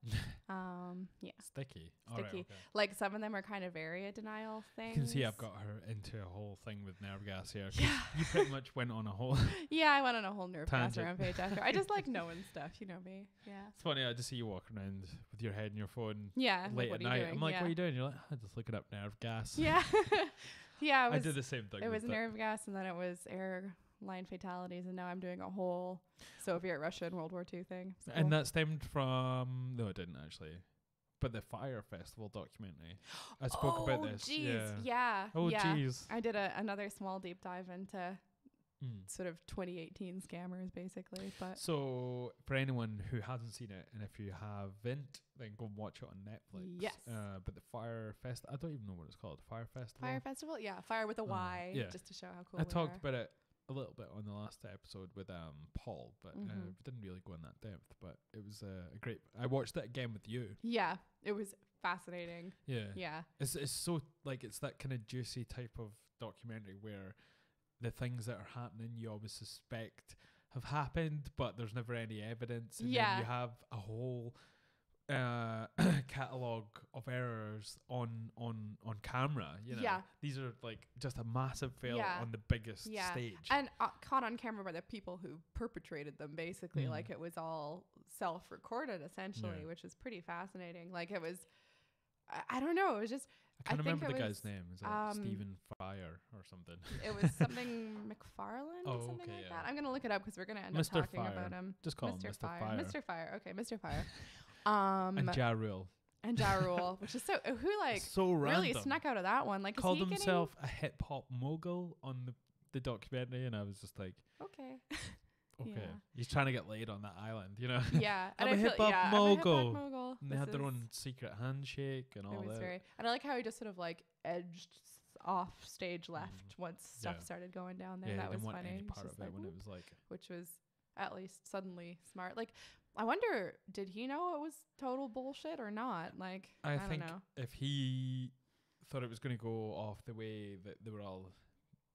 Sticky. Okay. Like some of them are kind of area denial things. You can see I've got her into a whole thing with nerve gas here. You pretty much went on a whole I went on a whole nerve gas rampage after. I just like knowing stuff, you know me. Yeah. It's funny, I just see you walking around with your head in your phone like, late at night. I'm like, what are you doing? You're like, I'm just looking up nerve gas. Yeah. I did the same thing. It was nerve gas and then it was airline fatalities, and now I'm doing a whole Soviet Russia and World War II thing. So. And that stemmed from no, it didn't actually, but the Fyre Festival documentary. I spoke about this. Yeah. Oh jeez. I did another small deep dive into sort of 2018 scammers, basically. But so for anyone who hasn't seen it, and if you haven't, then go and watch it on Netflix. Yes. But the Fyre Fest, I don't even know what it's called. Fyre Festival. Fyre Festival, yeah. Fire with a Y, just to show how cool. I talked about it a little bit on the last episode with Paul, but we didn't really go in that depth. But it was a great. I watched it again with you. Yeah, it was fascinating. Yeah. It's so like it's that kind of juicy type of documentary where the things that are happening you always suspect have happened, but there's never any evidence. And then you have a whole catalogue of errors on camera. You know, these are like just a massive fail on the biggest stage, and caught on camera by the people who perpetrated them. Basically, like it was all self-recorded essentially, which is pretty fascinating. Like it was, I don't know, it was just. I can't remember the guy's name. Is it Stephen Fyre or something? It was something McFarlane or something like that. I'm going to look it up because we're going to end up talking about him. Just call him Mr. Fyre. Mr. Fyre. Okay, Mr. Fyre. And Ja Rule. And Ja Rule, which is who like so really snuck out of that one. Like called himself a hip hop mogul on the documentary, and I was just like, okay. He's trying to get laid on that island, you know. Yeah, I'm a hip hop mogul. And they had their own secret handshake and all that. And I like how he just sort of like edged off stage left once stuff started going down there. Yeah, that was didn't want funny. any part of it when it was like, which was at least suddenly smart. Like, I wonder, did he know it was total bullshit or not? Like, I think don't know. if he thought it was going to go off the way that they were all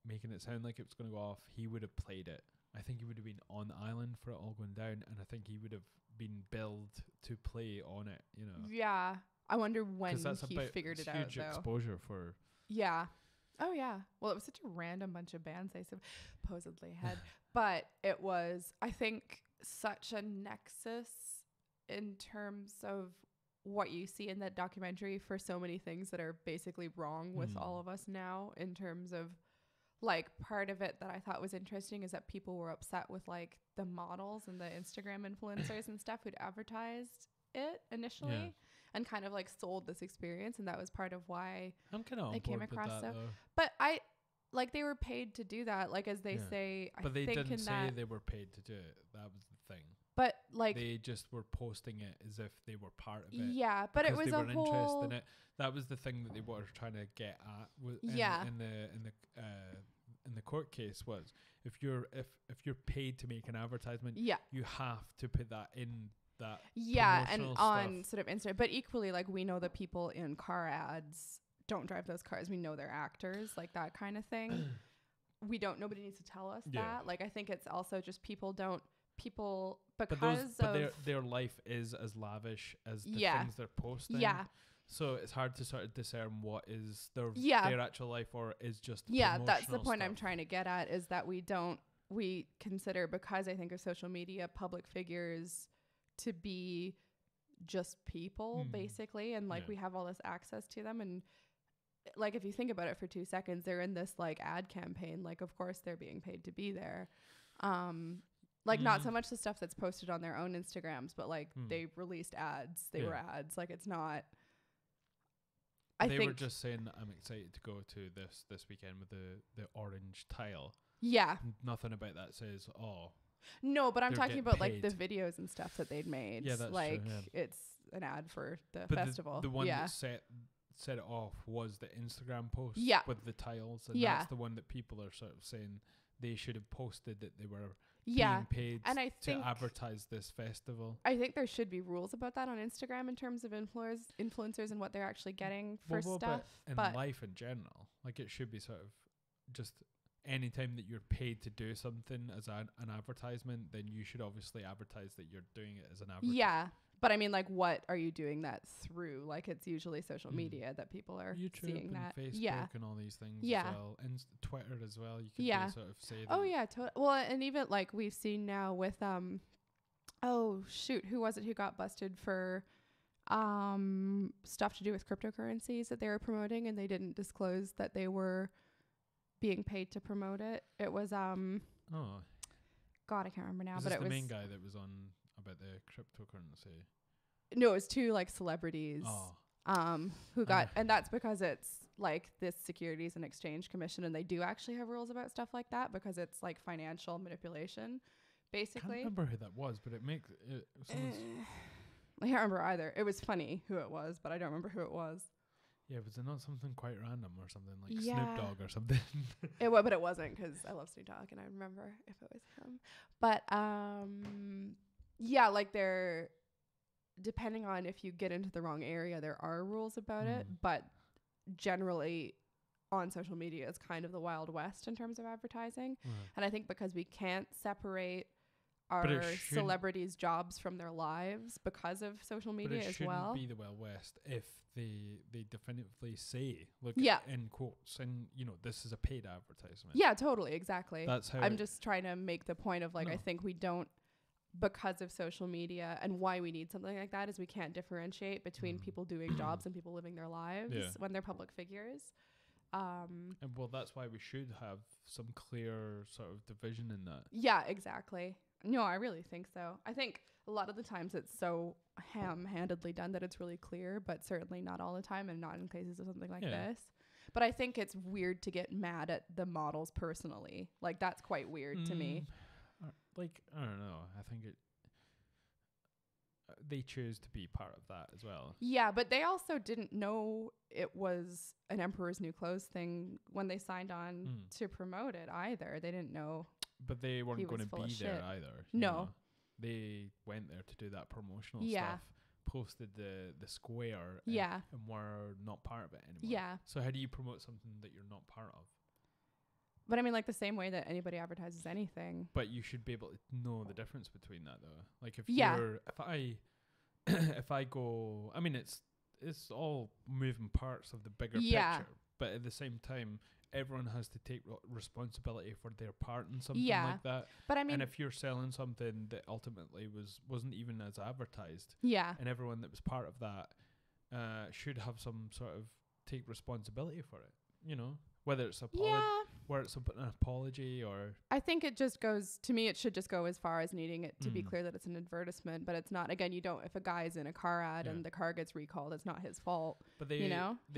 making it sound like it was going to go off, he would have played it. I think he would have been on the island for it all going down, and I think he would have been billed to play on it, you know. Yeah. I wonder when that's he figured it out, huge though. exposure for... Yeah. Oh, yeah. Well, it was such a random bunch of bands they supposedly had. But it was, I think, such a nexus in terms of what you see in that documentary for so many things that are basically wrong with all of us now, in terms of, like, part of it that I thought was interesting is that people were upset with, like, the models and the Instagram influencers and stuff who'd advertised it initially and kind of, like, sold this experience, and that was part of why I'm kind of they came with across that, so. though. But like, they were paid to do that, like, as they say. But they didn't say that they were paid to do it. That was the thing. But, like, they just were posting it as if they were part of it. Yeah, but it was they were a whole interested in it. That was the thing that they were trying to get at. In the court case was if you're paid to make an advertisement, you have to put that in that. Yeah, and on sort of Instagram. But equally, like, we know that people in car ads don't drive those cars. We know they're actors, like that kind of thing. Nobody needs to tell us that. Like, I think it's also just because their life is as lavish as the things they're posting. Yeah. So it's hard to sort of discern what is their actual life or is just that's the point stuff. I'm trying to get at, is that we consider, because I think of social media, public figures to be just people basically, and like we have all this access to them, and like if you think about it for 2 seconds, they're in this like ad campaign, like of course they're being paid to be there. Like not so much the stuff that's posted on their own Instagrams, but like they released ads, they were ads, like it's not. They were just saying I'm excited to go to this weekend with the orange tile. Yeah. Nothing about that says No, but I'm talking about paid. Like the videos and stuff that they'd made. Yeah, that's like true, it's an ad for the but festival. The one that set it off was the Instagram post with the tiles, and that's the one that people are sort of saying they should have posted that they were being paid and I think to advertise this festival. I think there should be rules about that on Instagram in terms of influencers and what they're actually getting for stuff. But life in general, like it should be sort of just anytime that you're paid to do something as an advertisement, then you should obviously advertise that you're doing it as an advertisement. Yeah. But I mean, like, what are you doing that through? Like, it's usually social media that people are YouTube seeing and that. Facebook and all these things as well. And Twitter as well. You can sort of say that. Oh, yeah. Well, and even, like, we've seen now with, who was it who got busted for stuff to do with cryptocurrencies that they were promoting, and they didn't disclose that they were being paid to promote it? It was, God, I can't remember now. But it was the main guy that was on about the cryptocurrency. No, it was two like celebrities who got, and that's because it's like this Securities and Exchange Commission, and they do actually have rules about stuff like that because it's like financial manipulation, basically. I can't remember who that was, but it makes it. I can't remember either. It was funny who it was, but I don't remember who it was. Yeah, was it not something quite random or something like Snoop Dogg or something? But it wasn't, because I love Snoop Dogg and I remember if it was him. But yeah, like they're, depending on if you get into the wrong area, there are rules about it, but generally on social media it's kind of the Wild West in terms of advertising. And I think because we can't separate our celebrities' jobs from their lives because of social media as well. But it shouldn't be the Wild West if they definitively say, look, in quotes, and this is a paid advertisement. Yeah, totally, exactly. That's how I'm just trying to make the point of like, I think we don't, because of social media, and why we need something like that is we can't differentiate between people doing jobs and people living their lives when they're public figures. And well, that's why we should have some clear sort of division in that. Yeah, exactly. No, I really think so. I think a lot of the times it's so ham-handedly done that it's really clear, but certainly not all the time, and not in cases of something like this. But I think it's weird to get mad at the models personally. Like, that's quite weird to me. Like, I don't know. I think they choose to be part of that as well. Yeah, but they also didn't know it was an Emperor's New Clothes thing when they signed on to promote it either. They didn't know. But they weren't going to be there either. You know? They went there to do that promotional stuff, posted the square, and were not part of it anymore. Yeah. So how do you promote something that you're not part of? But I mean, like the same way that anybody advertises anything. But you should be able to know the difference between that, though. Like if I go, I mean, it's all moving parts of the bigger picture. But at the same time, everyone has to take responsibility for their part in something like that. But I mean, and if you're selling something that ultimately wasn't even as advertised, and everyone that was part of that should have some sort of take responsibility for it. You know, whether it's where it's an apology or. I think it just goes, to me, it should just go as far as needing it to be clear that it's an advertisement, but it's not. Again, you don't, if a guy's in a car ad and the car gets recalled, it's not his fault. But he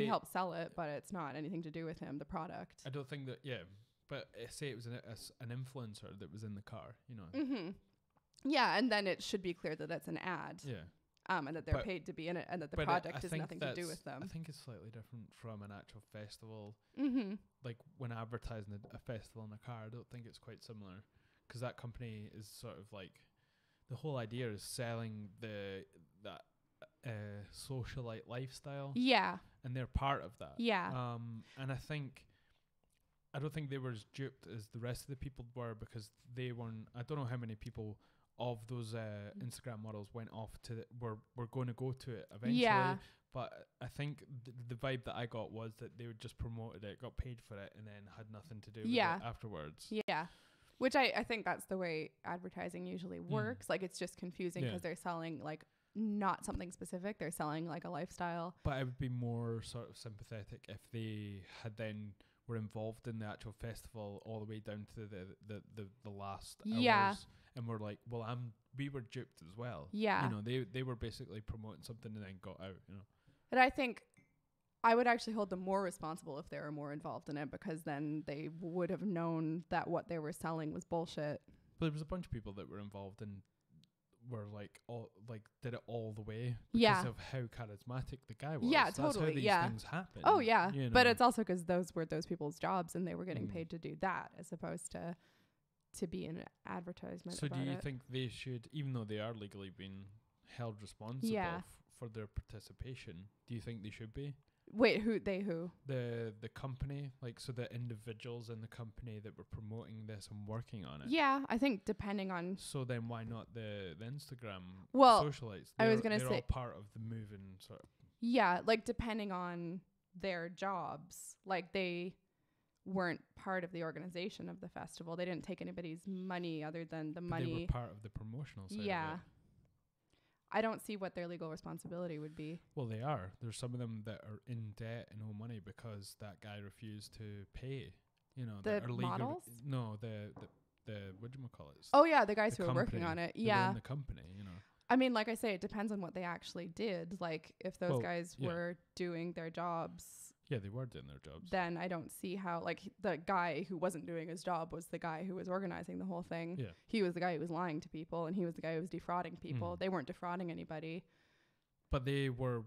helped sell it, but it's not anything to do with him, the product. I don't think that, but say it was an influencer that was in the car, you know. Yeah, and then it should be clear that it's an ad. Yeah. And that they're paid to be in it, and that the project has nothing to do with them. I think it's slightly different from an actual festival. Like when advertising a festival in a car, I don't think it's quite similar, because that company is sort of like, the whole idea is selling that socialite lifestyle. Yeah. And they're part of that. Yeah. And I don't think they were as duped as the rest of the people were, because they weren't. I don't know how many people of those Instagram models went off to were going to go to it eventually. Yeah. But I think the vibe that I got was that they would just promoted it, got paid for it, and then had nothing to do with it afterwards. Yeah. Which I think that's the way advertising usually works. Like, it's just confusing because they're selling like not something specific. They're selling like a lifestyle. But I would be more sort of sympathetic if they had then were involved in the actual festival all the way down to the last hours. And we're like, well, we were duped as well. Yeah. You know, they were basically promoting something and then got out, you know. But I think I would actually hold them more responsible if they were more involved in it, because then they would have known that what they were selling was bullshit. But there was a bunch of people that were involved and were like, did it all the way because of how charismatic the guy was. Yeah, totally. That's how these things happen. Oh, yeah. You know? But it's also because those were those people's jobs and they were getting paid to do that, as opposed to be an advertisement. So do you think they should, even though they are legally being held responsible for their participation, do you think they should be? Wait, who? The company, like, so the individuals in the company that were promoting this and working on it. Yeah, I think depending on. So then why not the Instagram socialites? I was gonna say they're all part of the moving sort of. Yeah, like depending on their jobs, like they weren't part of the organization of the festival. They didn't take anybody's money other than the money. They were part of the promotional side. Yeah. Of it. I don't see what their legal responsibility would be. Well, they are. There's some of them that are in debt and owe money because that guy refused to pay. You know, the models? No, the whatchamacallit. Oh yeah, the guys who were working on it. Yeah. In the company, you know. I mean, like I say, it depends on what they actually did. Like, if those guys were doing their jobs. Yeah, they were doing their jobs. Then I don't see how, like, the guy who wasn't doing his job was the guy who was organizing the whole thing. Yeah. He was the guy who was lying to people, and he was the guy who was defrauding people. They weren't defrauding anybody. But they were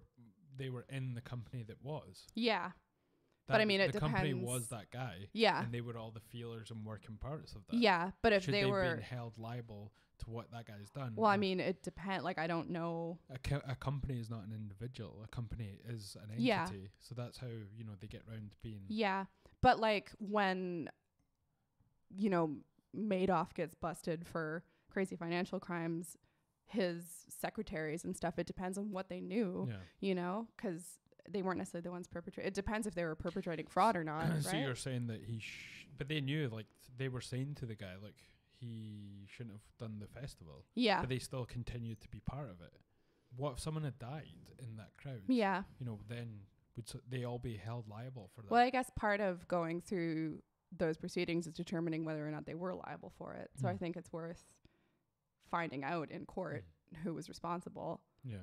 in the company that was. Yeah. But I mean, it depends. The company was that guy. Yeah. And they were all the feelers and working parts of that. Yeah, but if they were been held liable to what that guy's done. Well, I mean, it depends. Like, I don't know. A company is not an individual. A company is an entity. Yeah. So that's how, you know, they get round to being. Yeah. But like when, you know, Madoff gets busted for crazy financial crimes, his secretaries and stuff, it depends on what they knew, you know, because they weren't necessarily the ones perpetrating. It depends if they were perpetrating fraud or not. So you're saying that but they knew, like, they were saying to the guy, like, he shouldn't have done the festival. Yeah. But they still continued to be part of it. What if someone had died in that crowd? Yeah. You know, then would they all be held liable for that? Well, I guess part of going through those proceedings is determining whether or not they were liable for it. So I think it's worth finding out in court who was responsible. Yeah.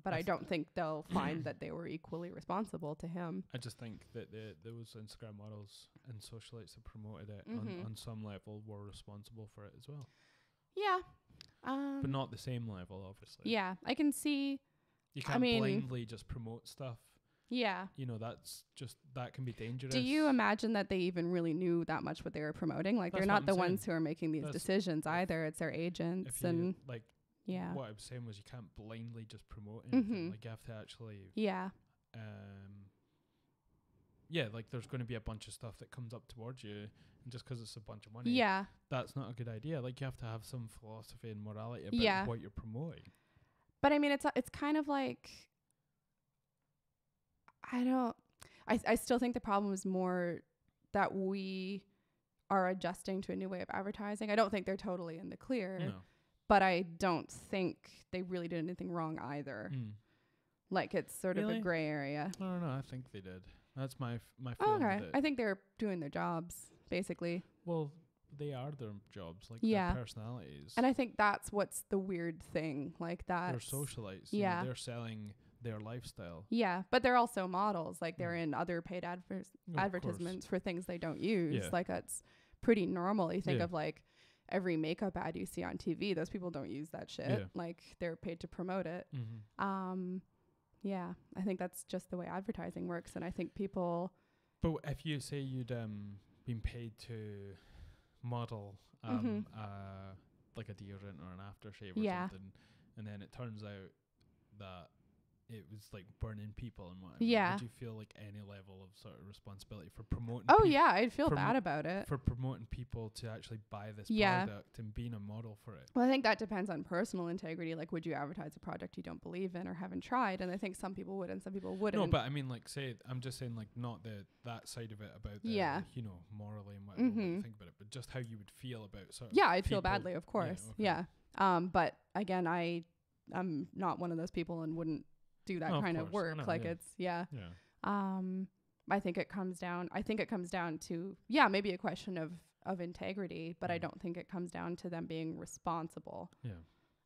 But I don't think they'll find that they were equally responsible to him. I just think that those Instagram models and socialites that promoted it on some level were responsible for it as well. Yeah. but not the same level, obviously. Yeah, I can see. You can't blindly just promote stuff. Yeah. You know, that can be dangerous. Do you imagine that they even really knew that much what they were promoting? Like, they're not the ones who are making these decisions either. It's their agents and like. Yeah. What I was saying was you can't blindly just promote anything. Like, you have to actually. Yeah. Yeah, like there's going to be a bunch of stuff that comes up towards you, and just because it's a bunch of money, that's not a good idea. Like, you have to have some philosophy and morality about what you're promoting. But I mean, it's kind of like, I still think the problem is more that we are adjusting to a new way of advertising. I don't think they're totally in the clear, but I don't think they really did anything wrong either. Like, it's sort of a gray area. I don't know. I think they did. That's my feeling. Okay. I think they're doing their jobs, basically. Well, they are their jobs, like their personalities. And I think that's what's the weird thing. Like, that they're socialites. Yeah. They're selling their lifestyle. Yeah, but they're also models. Like, they're in other paid advertisements for things they don't use. Yeah. Like, that's pretty normal. You think of, like, every makeup ad you see on TV. Those people don't use that shit. Yeah. Like, they're paid to promote it. Yeah, I think that's just the way advertising works, and I think people. But if you say you'd been paid to model like a deodorant or an aftershave or something, and then it turns out that it was like burning people and whatever. Yeah. Would you feel like any level of sort of responsibility for promoting? Oh yeah, I'd feel bad about it. For promoting people to actually buy this product and being a model for it. Well, I think that depends on personal integrity. Like, would you advertise a product you don't believe in or haven't tried? And I think some people would and some people wouldn't. No, but I mean, like, I'm just saying, like, not that side of it about the, you know, morally and whatever you think about it, but just how you would feel about sort of. Yeah, I'd feel badly, of course. Yeah. But again, I'm not one of those people and wouldn't do that kind of work. Like, it's I think it comes down to maybe a question of integrity, but I don't think it comes down to them being responsible.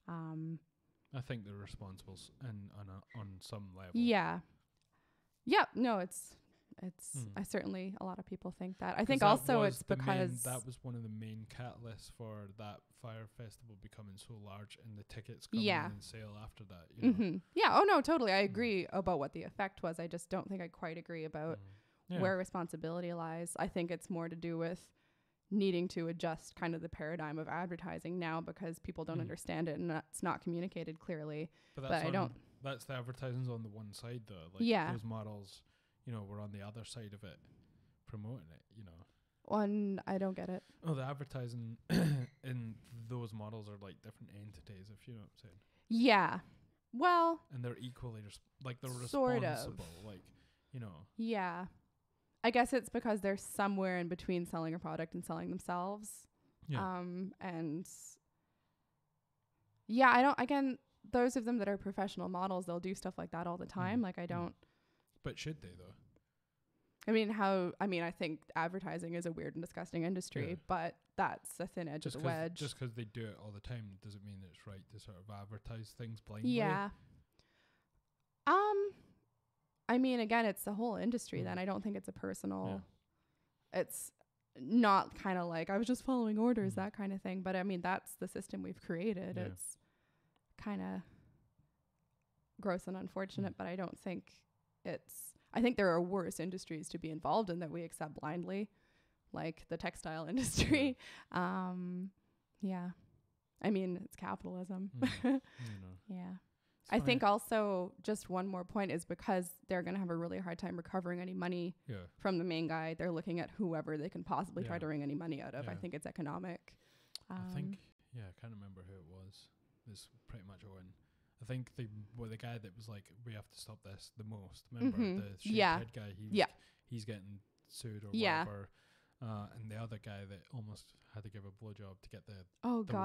I think they're responsible on some level. No, it's I certainly, a lot of people think that. I think also it's because that was one of the main catalysts for that Fyre festival becoming so large and the tickets coming in sale after that. You know? Yeah. Oh no, totally. I agree about what the effect was. I just don't think I quite agree about where responsibility lies. I think it's more to do with needing to adjust kind of the paradigm of advertising now because people don't understand it and it's not communicated clearly. But I don't. That's the advertising's on the one side though. Like those models, you know, were on the other side of it, promoting it, you know. I don't get it. Oh, the advertising in those models are like different entities, if you know what I'm saying. Yeah. Well. And they're equally, they're sort responsible, of. like, you know. Yeah. I guess it's because they're somewhere in between selling a product and selling themselves. Yeah. Those of them that are professional models, they'll do stuff like that all the time. Like, I don't. But should they though? I think advertising is a weird and disgusting industry, but that's a thin edge of the wedge. Just because they do it all the time doesn't mean it's right to sort of advertise things blindly. Yeah. Again, it's the whole industry then. I don't think it's a personal. Yeah. It's not kind of like I was just following orders, that kind of thing. But I mean, that's the system we've created. Yeah. It's kind of gross and unfortunate, but I don't think I think there are worse industries to be involved in that we accept blindly, like the textile industry. It's capitalism. Yeah. I think also just one more point is because they're going to have a really hard time recovering any money from the main guy. They're looking at whoever they can possibly try to wring any money out of. Yeah. I think it's economic. I can't remember who it was. It's pretty much Owen. I think the guy that was like, we have to stop this the most. Remember the shaved head guy? He's getting sued or whatever. And the other guy that almost had to give a blowjob to get the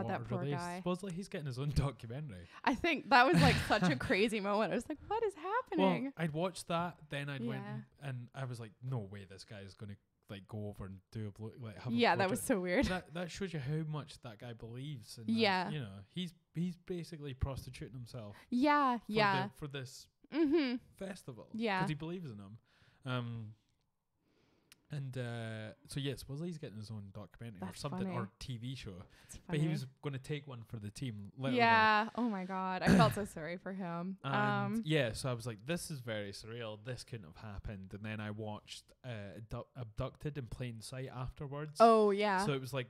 that poor released. guy. Supposedly he's getting his own documentary. I think that was like such a crazy moment. I was like, what is happening? Well, I'd watched that, then I'd went and I was like, no way, this guy is gonna like go over and do a that was so weird. That shows you how much that guy believes in that, you know, he's basically prostituting himself for this festival because he believes in him. And so yeah, supposedly he's getting his own documentary or That's something funny. or TV show. It's But he funny. was going to take one for the team. Literally. Yeah. Oh my God. I felt so sorry for him. And yeah, so I was like, this is very surreal. This couldn't have happened. And then I watched Abducted in Plain Sight afterwards. Oh yeah. So it was like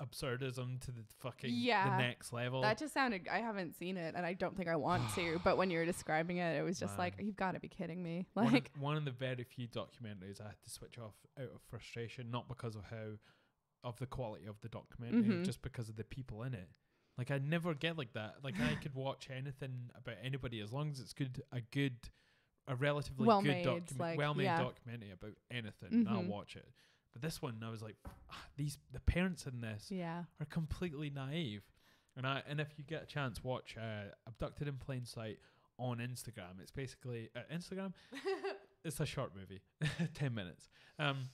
absurdism to the fucking Yeah. the next level. That just sounded. I haven't seen it, and I don't think I want to. But when you were describing it, it was just like, you've got to be kidding me. Like one of the very few documentaries I had to switch off out of frustration, not because of the quality of the documentary, just because of the people in it. Like I never get like that. Like I could watch anything about anybody as long as it's a relatively well-made, good documentary about anything. I'll watch it. But this one, I was like, the parents in this are completely naive. And if you get a chance, watch Abducted in Plain Sight on Instagram. It's basically Instagram. It's a short movie, 10 minutes, on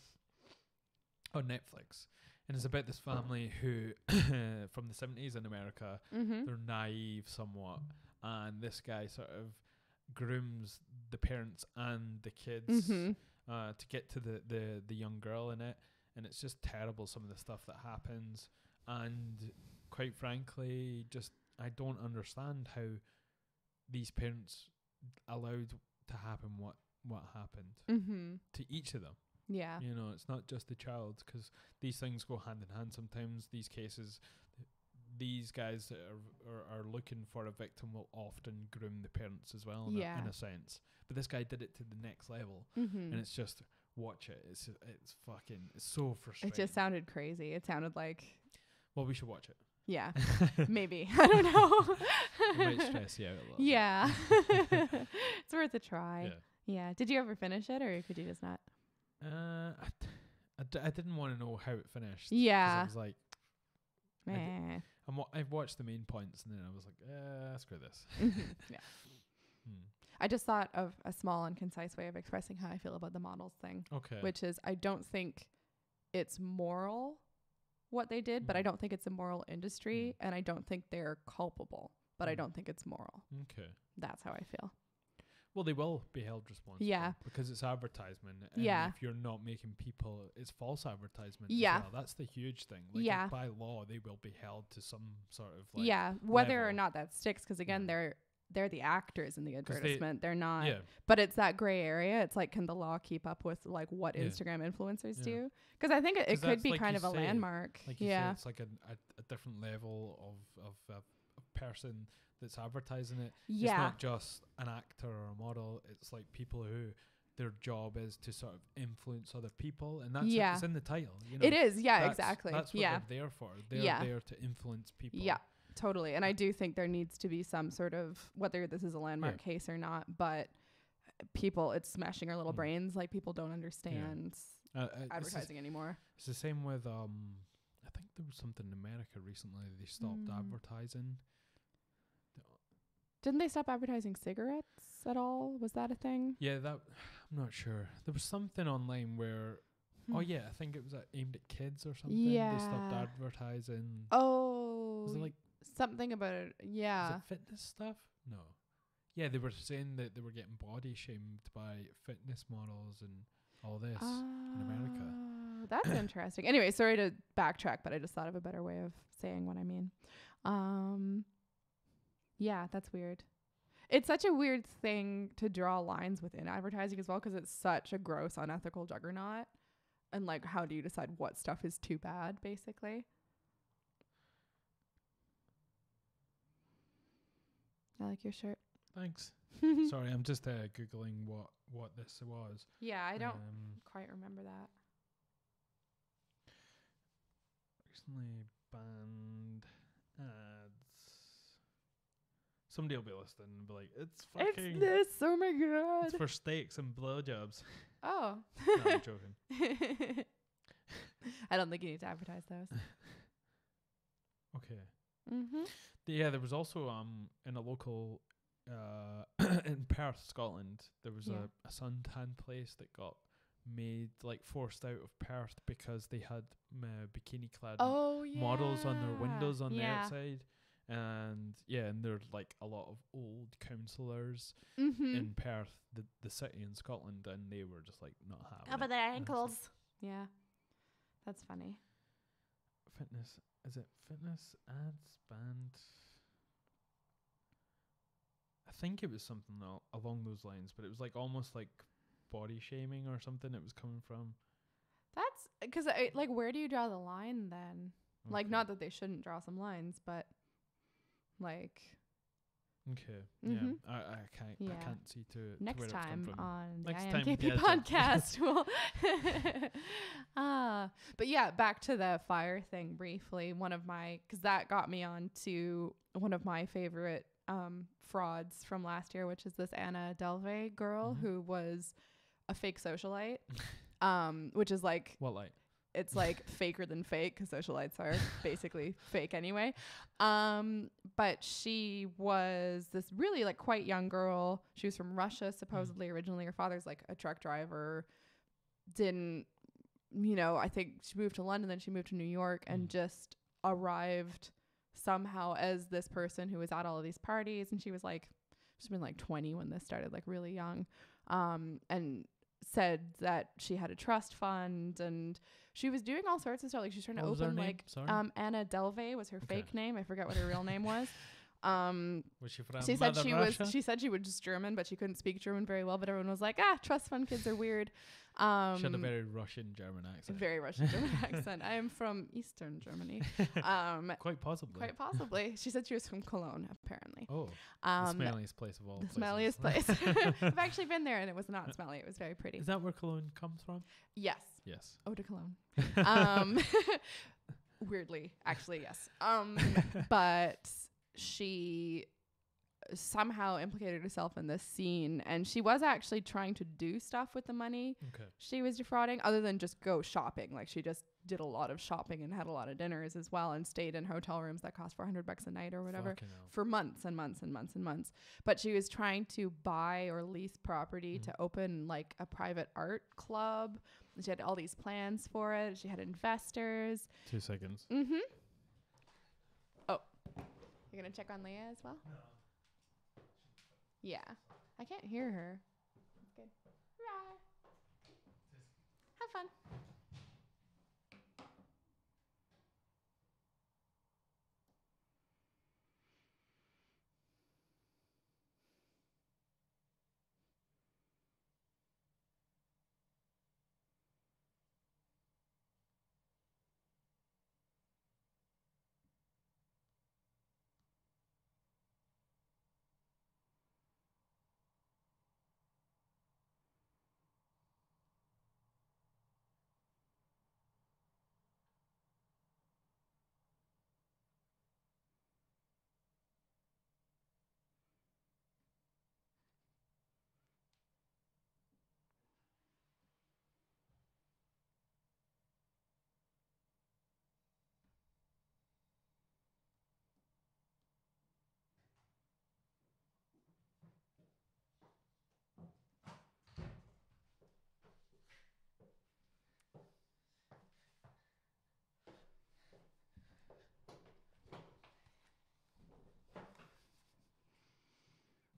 Netflix, and it's about this family who, from the 70s in America, they're naive somewhat, and this guy sort of grooms the parents and the kids to get to the young girl in it, and it's just terrible, some of the stuff that happens, and quite frankly, just I don't understand how these parents allowed to happen what happened to each of them. Yeah. You know, it's not just the child, because these things go hand in hand sometimes. These cases, these guys that are looking for a victim will often groom the parents as well, in a sense. But this guy did it to the next level, and it's just, watch it. It's so frustrating. It just sounded crazy. It sounded like... Well, we should watch it. Yeah, maybe. I don't know. It might stress you out a little Yeah. It's worth a try. Yeah. Did you ever finish it, or could you just not? I didn't want to know how it finished. Yeah. I was like, I watched the main points, and then I was like, screw this. Yeah. I just thought of a small and concise way of expressing how I feel about the models thing. Okay. Which is, I don't think it's moral what they did, but I don't think it's a moral industry, and I don't think they're culpable, but I don't think it's moral. Okay. That's how I feel. Well, they will be held responsible. Yeah. Because it's advertisement. And if you're not making people, it's false advertisement as well. That's the huge thing. Like by law, they will be held to some sort of like whether level. or not that sticks, because again, they're the actors in the advertisement. They're not. Yeah. But it's that gray area. It's like, can the law keep up with like what Instagram influencers do? Because I think it could be like kind of a landmark. Like you say, it's like a different level of a person that's advertising it. Yeah. It's not just an actor or a model. It's like people who their job is to sort of influence other people, and that's it's in the title. You know? It is. Yeah, exactly. That's what they're there for. They're there to influence people. Yeah. Totally. And I do think there needs to be some sort of, whether this is a landmark case or not, but people, it's smashing our little brains. Like, people don't understand advertising anymore. It's the same with, I think there was something in America recently. They stopped advertising. Didn't they stop advertising cigarettes at all? Was that a thing? Yeah, I'm not sure. There was something online where, I think it was aimed at kids or something. Yeah. They stopped advertising. Oh. Was it like something about it? Yeah. Was it fitness stuff? No. Yeah, they were saying that they were getting body shamed by fitness models and all this in America. That's interesting. Anyway, sorry to backtrack, but I just thought of a better way of saying what I mean. Yeah, that's weird. It's such a weird thing to draw lines within advertising as well, because it's such a gross, unethical juggernaut. And like, how do you decide what stuff is too bad, basically? I like your shirt. Thanks. Sorry, I'm just Googling what this was. Yeah, I don't quite remember that. Recently banned ads. Somebody will be listening and be like, it's fucking... It's this, oh my god. It's for steaks and blowjobs. Oh. No, I'm joking. I don't think you need to advertise those. Okay. Mm-hmm. Yeah, there was also in a local in Perth, Scotland, there was a suntan place that got made, like, forced out of Perth because they had bikini clad models on their windows on the outside. And and there's like a lot of old councillors in Perth, the city in Scotland, and they were just like not having over it. their ankles. Yeah. That's funny. Fitness. Is it fitness ads band? I think it was something along those lines, but it was like almost like body shaming or something it was coming from. That's because like, where do you draw the line then? Okay. Like, not that they shouldn't draw some lines, but like. Okay. Mm-hmm. Yeah. I can't see to next where time it's come from. on the Next time, IAMKayPee yeah, podcast we'll but yeah, back to the Fyre thing briefly. One of my, because that got me on to one of my favorite frauds from last year, which is this Anna Delvey girl who was a fake socialite, which is like, what light? it's like faker than fake, because socialites are basically fake anyway. But she was this really like quite young girl. She was from Russia, supposedly originally. Her father's like a truck driver. Didn't, I think she moved to London, then she moved to New York, and just arrived somehow as this person who was at all of these parties. And she was like, she's been like 20 when this started, like really young. And said that she had a trust fund, and she was doing all sorts of stuff. Like she was trying to open like Anna Delvey was her fake name. I forget what her real name was. Was she from she said she Russia? was she said she was just German, but she couldn't speak German very well, but everyone was like, trust fund kids are weird. She had a very Russian German accent. Very Russian German accent. I am from Eastern Germany. Quite possibly. Quite possibly. She said she was from Cologne, apparently. Oh, the smelliest place of all the places. smelliest place. I've actually been there, and it was not smelly. It was very pretty. Is that where Cologne comes from? Yes. Yes. Eau de Cologne. Weirdly, actually, yes. But she somehow implicated herself in this scene, and she was actually trying to do stuff with the money she was defrauding, other than just go shopping. Like she just did a lot of shopping and had a lot of dinners as well, and stayed in hotel rooms that cost $400 a night or whatever for months and months and months and months. But she was trying to buy or lease property to open like a private art club. She had all these plans for it. She had investors. 2 seconds. Oh, you're gonna check on Leah as well? No. Yeah, I can't hear her. That's good. Hurrah. Have fun.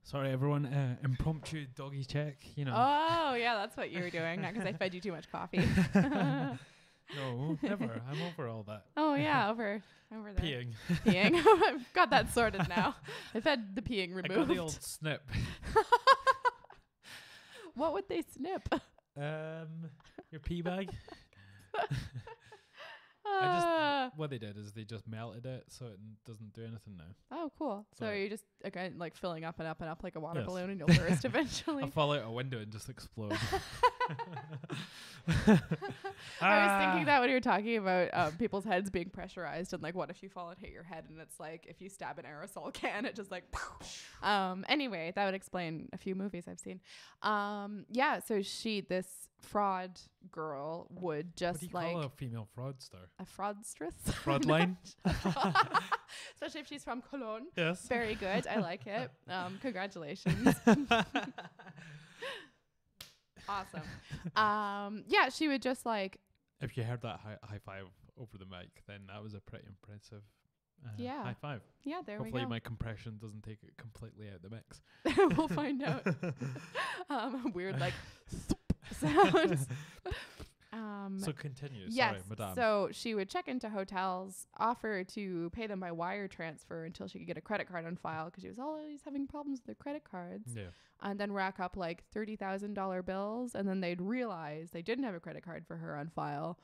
Sorry, everyone. Impromptu doggy check. Oh, yeah, that's what you were doing. Not because I fed you too much coffee. No, never. I'm over all that. Oh, yeah, over there. Peeing. Peeing. I've got that sorted now. I've had the peeing removed. I got the old snip. What would they snip? Your pee bag. What they did is they just melted it so it doesn't do anything now. Oh, cool. So you're just like filling up and up and up like a water Yes. balloon, and you'll burst eventually. I'll fall out a window and just explode. I was thinking that when you were talking about people's heads being pressurized, and like, what if you fall and hit your head, and it's like if you stab an aerosol can, it just like. Anyway, that would explain a few movies I've seen. Yeah. So this fraud girl would just what do you call a female fraudster? A fraudstress. Fraudline. Especially if she's from Cologne. Yes. Very good. I like it. Congratulations. Awesome. Yeah, she would just like. If you heard that high five over the mic, then that was a pretty impressive high five. Yeah, there we go. Hopefully my compression doesn't take it completely out the mix. We'll find out. Weird like sounds. So continue. Yes. Sorry, madame. So she would check into hotels, offer to pay them by wire transfer until she could get a credit card on file because she was always having problems with her credit cards. Yeah. And then rack up like $30,000 bills, and then they'd realize they didn't have a credit card for her on file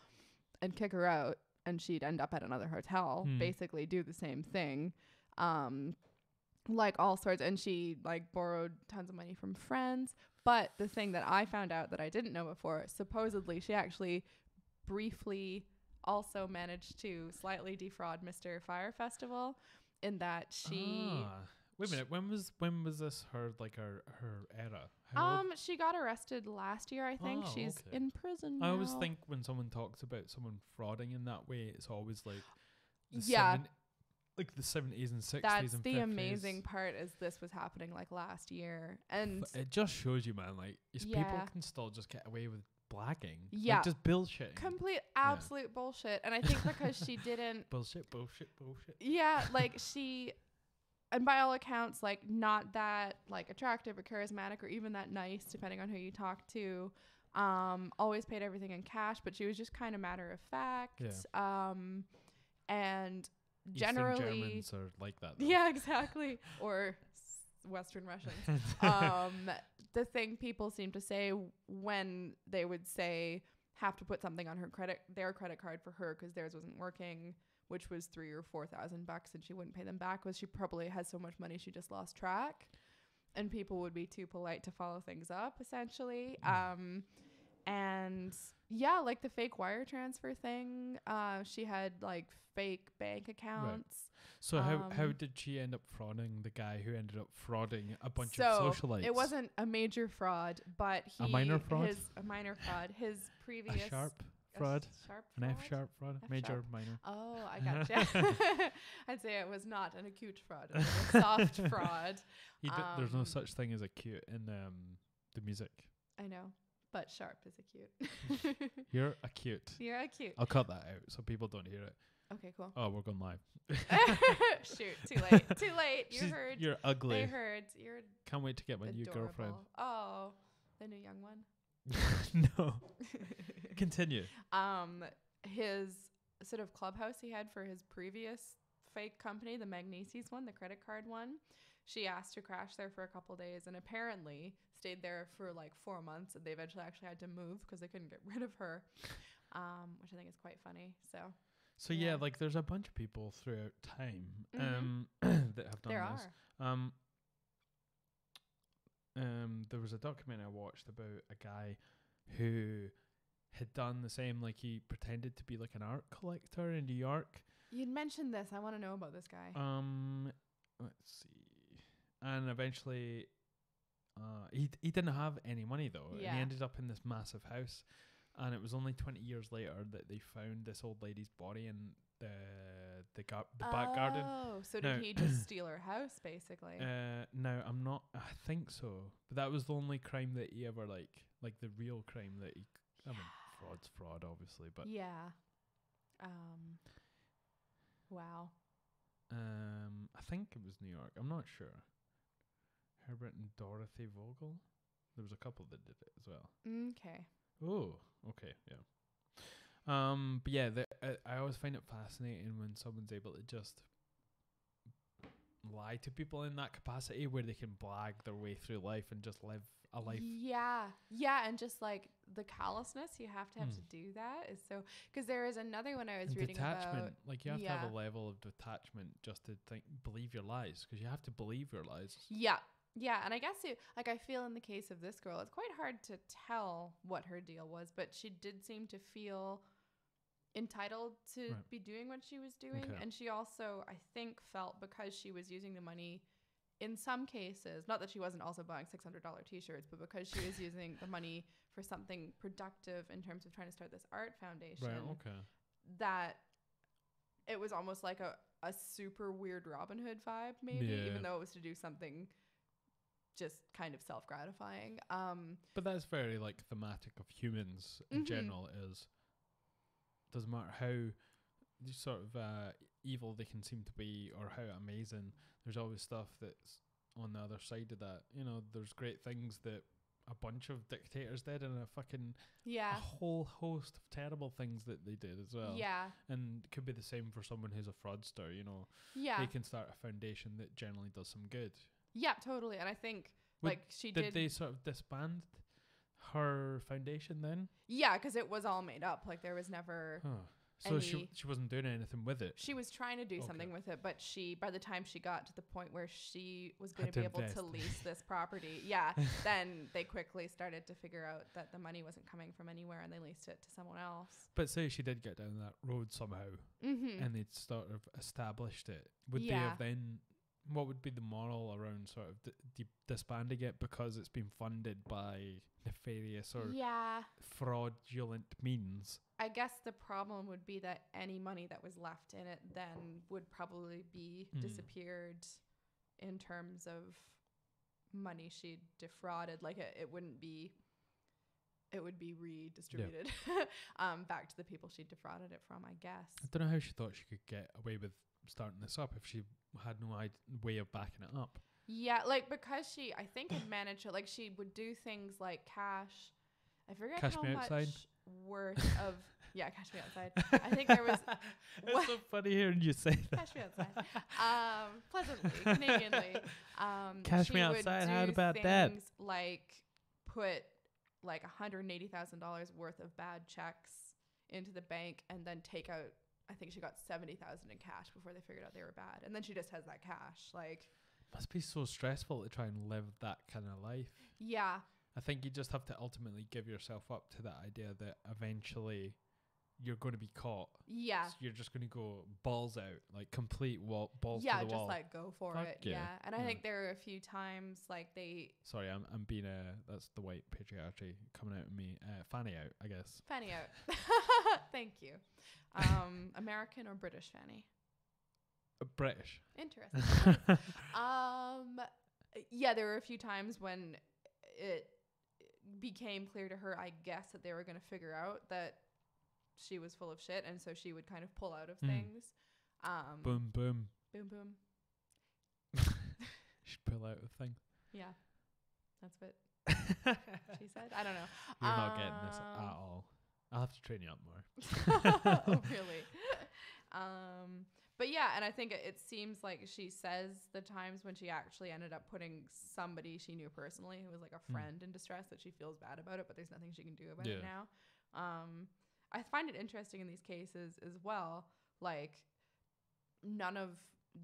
and kick her out, and she'd end up at another hotel, basically do the same thing. Like all sorts, and she like borrowed tons of money from friends. But the thing that I found out that I didn't know before, supposedly she actually briefly also managed to slightly defraud Mr. Fyre Festival in that she wait a minute, when was this her era? she got arrested last year, I think. She's in prison now. I always think when someone talks about someone frauding in that way, it's always like like the 70s and 60s. That's and the 50s. amazing part, is this was happening like last year, and it just shows you, man, like people can still just get away with blagging, like just bullshit, complete absolute bullshit. And I think because she didn't bullshit, like she, and by all accounts, like not that like attractive or charismatic or even that nice, depending on who you talk to. Always paid everything in cash, but she was just kind of matter of fact. And generally Eastern Germans are like that, though. Yeah, exactly. Or Western Russians. The thing people seem to say when they would say have to put something on their credit card for her because theirs wasn't working, which was $3,000 or $4,000, and she wouldn't pay them back, was she probably has so much money she just lost track, and people would be too polite to follow things up, essentially. And yeah, like the fake wire transfer thing, she had like fake bank accounts. Right. So how did she end up frauding the guy who ended up frauding a bunch of socialites? It wasn't a major fraud, but a minor fraud. His previous a sharp fraud. An F sharp fraud. Major, minor. Oh, I gotcha. I'd say it was not an acute fraud. It was a soft fraud. There's no such thing as acute in the music. I know. But sharp is acute. You're acute. You're acute. I'll cut that out so people don't hear it. Okay, cool. Oh, we're going live. Shoot, too late. Too late. Heard. You're ugly. They heard. You're Can't wait to get my adorable. new girlfriend. Oh, the new young one. No. Continue. His sort of clubhouse he had for his previous fake company, the Magnesi's one, the credit card one. She asked to crash there for a couple days and apparently stayed there for like 4 months, and they eventually actually had to move because they couldn't get rid of her, which I think is quite funny. So yeah, like there's a bunch of people throughout time that have done this. There was a documentary I watched about a guy who had done the same, like he pretended to be like an art collector in New York. You'd mentioned this. I want to know about this guy. Let's see. And eventually he didn't have any money though. Yeah. And he ended up in this massive house. And it was only 20 years later that they found this old lady's body in the back garden. Oh, so did he just steal her house, basically? No, I'm not. I think so. But that was the only crime that he ever like the real crime that he. I mean, fraud's fraud, obviously, but yeah. Wow. I think it was New York. I'm not sure. Herbert and Dorothy Vogel. There was a couple that did it as well. Okay. Oh, okay, yeah. But yeah, I always find it fascinating when someone's able to just lie to people in that capacity, where they can blag their way through life and just live a life. Yeah, and just like the callousness you have to do that is so. Because there is another one I was reading detachment, about. like you have to have a level of detachment just to believe your lies, because you have to believe your lies. Yeah, and I guess I feel in the case of this girl, it's quite hard to tell what her deal was, but she did seem to feel entitled to be doing what she was doing. Okay. And she also, I think, felt because she was using the money in some cases, not that she wasn't also buying $600 t-shirts, but because she was using the money for something productive in terms of trying to start this art foundation, that it was almost like a super weird Robin Hood vibe, maybe, even though it was to do something just kind of self-gratifying. But that's very like thematic of humans in general. Is doesn't matter how sort of evil they can seem to be or how amazing, there's always stuff that's on the other side of that. You know, there's great things that a bunch of dictators did, and a Yeah. whole host of terrible things that they did as well. Yeah. And it could be the same for someone who's a fraudster, you know. Yeah. They can start a foundation that generally does some good. Yeah, totally. And I think she did they sort of disband her foundation then? Yeah, because it was all made up. Like there was never So she wasn't doing anything with it. She was trying to do something with it, but by the time she got to the point where she was going to be able to lease this property, then they quickly started to figure out that the money wasn't coming from anywhere, and they leased it to someone else. But say she did get down that road somehow, and they'd sort of established it. Would they have then? What would be the moral around sort of disbanding it because it's been funded by nefarious or fraudulent means? I guess the problem would be that any money that was left in it then would probably be disappeared in terms of money she defrauded. Like it wouldn't be, it would be redistributed back to the people she defrauded it from, I guess. I don't know how she thought she could get away with starting this up if she had no way of backing it up. Yeah, like because she, I think, had managed to, like she would do things like cash. I forget cash how me much outside. Worth of cash me outside. I think there was. It's so funny hearing you say that. Cash me outside. Pleasantly, Canadianly. Cash me outside. How about that? Like put like $180,000 worth of bad checks into the bank and then take out. I think she got $70,000 in cash before they figured out they were bad, and then she just has that cash. Like, must be so stressful to try and live that kind of life. Yeah. I think you just have to ultimately give yourself up to that idea that eventually you're going to be caught. Yeah. So you're just going to go balls out, like complete balls to the wall. Yeah, just like go for it. Yeah. And I think there are a few times like they. Sorry, I'm being that's the white patriarchy coming out of me. Fanny out, I guess. Fanny out. Thank you. American or British Fanny? British. Interesting. Yeah, there were a few times when it became clear to her, I guess, that they were going to figure out that she was full of shit, and so she would kind of pull out of things. Boom, boom. Boom, boom. She'd pull out of things. Yeah, that's what she said. I don't know. You're not getting this at all. I'll have to train you up more. Oh, really? But yeah, and I think it seems like she says the times when she actually ended up putting somebody she knew personally who was like a friend in distress, that she feels bad about it, but there's nothing she can do about it now. I find it interesting in these cases as well. Like, none of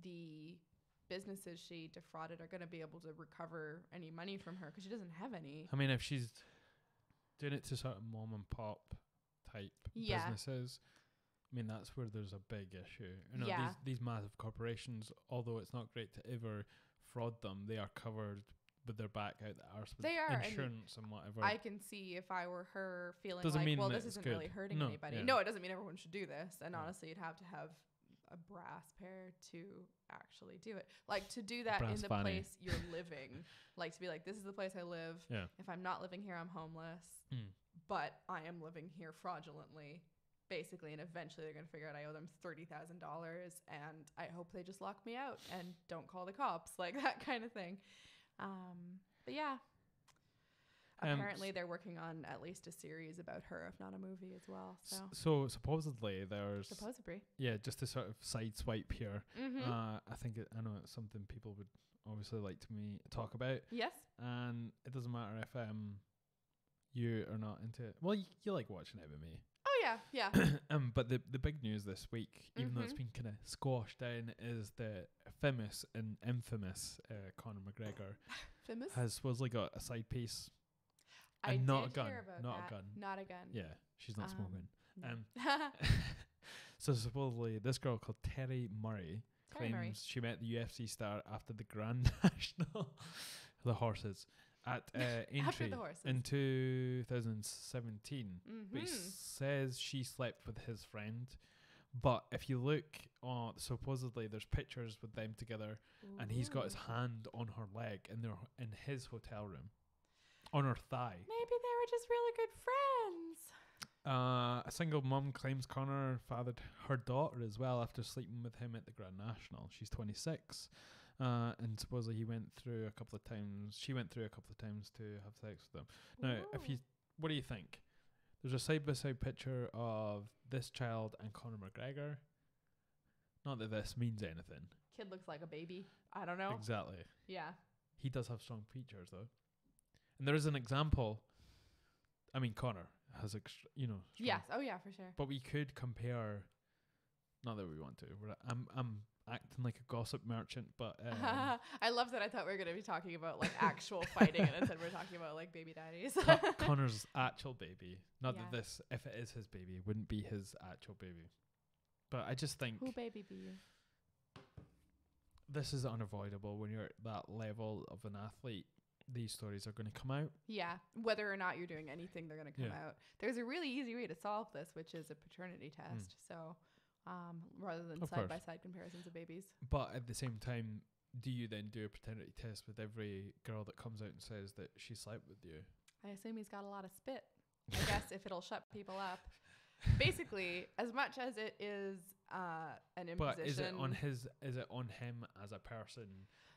the businesses she defrauded are going to be able to recover any money from her because she doesn't have any. I mean, if she's doing it to sort of mom and pop type businesses, I mean, that's where there's a big issue. You know, these massive corporations, although it's not great to ever fraud them, they are covered with their back out the arse with insurance and whatever. I can see if I were her feeling doesn't like, mean well, this isn't really hurting anybody. Yeah. No, it doesn't mean everyone should do this. And honestly, you'd have to have a brass pair to actually do it. Like, to do that in the place you're living. Like, to be like, this is the place I live. Yeah. If I'm not living here, I'm homeless. But I am living here fraudulently, basically, and eventually they're going to figure out I owe them $30,000, and I hope they just lock me out and don't call the cops, like that kind of thing. But yeah, apparently they're working on at least a series about her, if not a movie as well. So supposedly there's just to sort of sideswipe here. I think I know it's something people would obviously like to me talk about. Yes, and it doesn't matter if you are not into it. Well, you like watching it with me. Oh yeah. But the big news this week, even though it's been kind of squashed down, is the famous and infamous Conor McGregor has supposedly got a side piece. And not a gun. Not a gun. Yeah, she's not smoking. No. So supposedly this girl called Terry Murray claims she met the UFC star after the Grand National, the horses, at entry in 2017. But he says she slept with his friend. But if you look, supposedly there's pictures with them together, and he's got his hand on her leg, and they're in his hotel room, on her thigh. Maybe they were just really good friends. A single mum claims Connor fathered her daughter as well after sleeping with him at the Grand National. She's 26. And supposedly he went through a couple of times. She went through a couple of times to have sex with them. Now, what do you think? There's a side-by-side picture of this child and Conor McGregor. Not that this means anything. Kid looks like a baby. I don't know. Exactly. Yeah. He does have strong features, though. And there is an example. I mean, Conor has, Yes. Oh, yeah, for sure. But we could compare. Not that we want to. I'm acting like a gossip merchant, but I love that. I thought we were going to be talking about like actual fighting, and instead we're talking about like baby daddies. Connor's actual baby. Not Yeah. that this, if it is his baby, wouldn't be his actual baby. But I just think Who baby be you? this is unavoidable when you're at that level of an athlete. These stories are going to come out. Yeah, whether or not you're doing anything, they're going to come Yeah. out. There's a really easy way to solve this, which is a paternity test. So, rather than Of course. side-by-side comparisons of babies. But at the same time, do you then do a paternity test with every girl that comes out and says that she slept with you? I assume he's got a lot of spit. I guess if it'll shut people up. Basically, as much as it is an imposition. But is it on his? Is it on him as a person?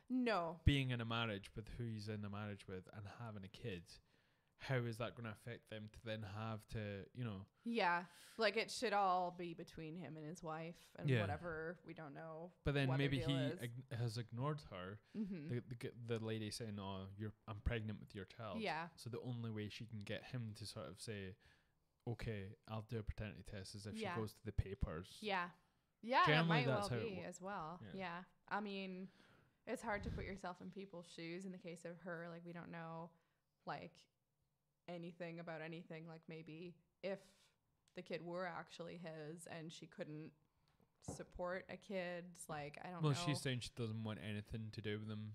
No. Being in a marriage with who he's in a marriage with and having a kid, how is that going to affect them to then have to, Yeah, like it should all be between him and his wife and Yeah. whatever, we don't know. But then what their maybe deal he is. has ignored her. Mm-hmm. The lady saying, "Oh, I'm pregnant with your child." Yeah. So the only way she can get him to sort of say, "Okay, I'll do a paternity test," is if Yeah. she goes to the papers. Yeah. Yeah, that Generally, might well that's how it be as well. Yeah. Yeah. I mean, it's hard to put yourself in people's shoes in the case of her. Like, we don't know, like, anything about anything. Like, maybe if the kid were actually his and she couldn't support a kid, like, I don't know. Well, she's saying she doesn't want anything to do with him.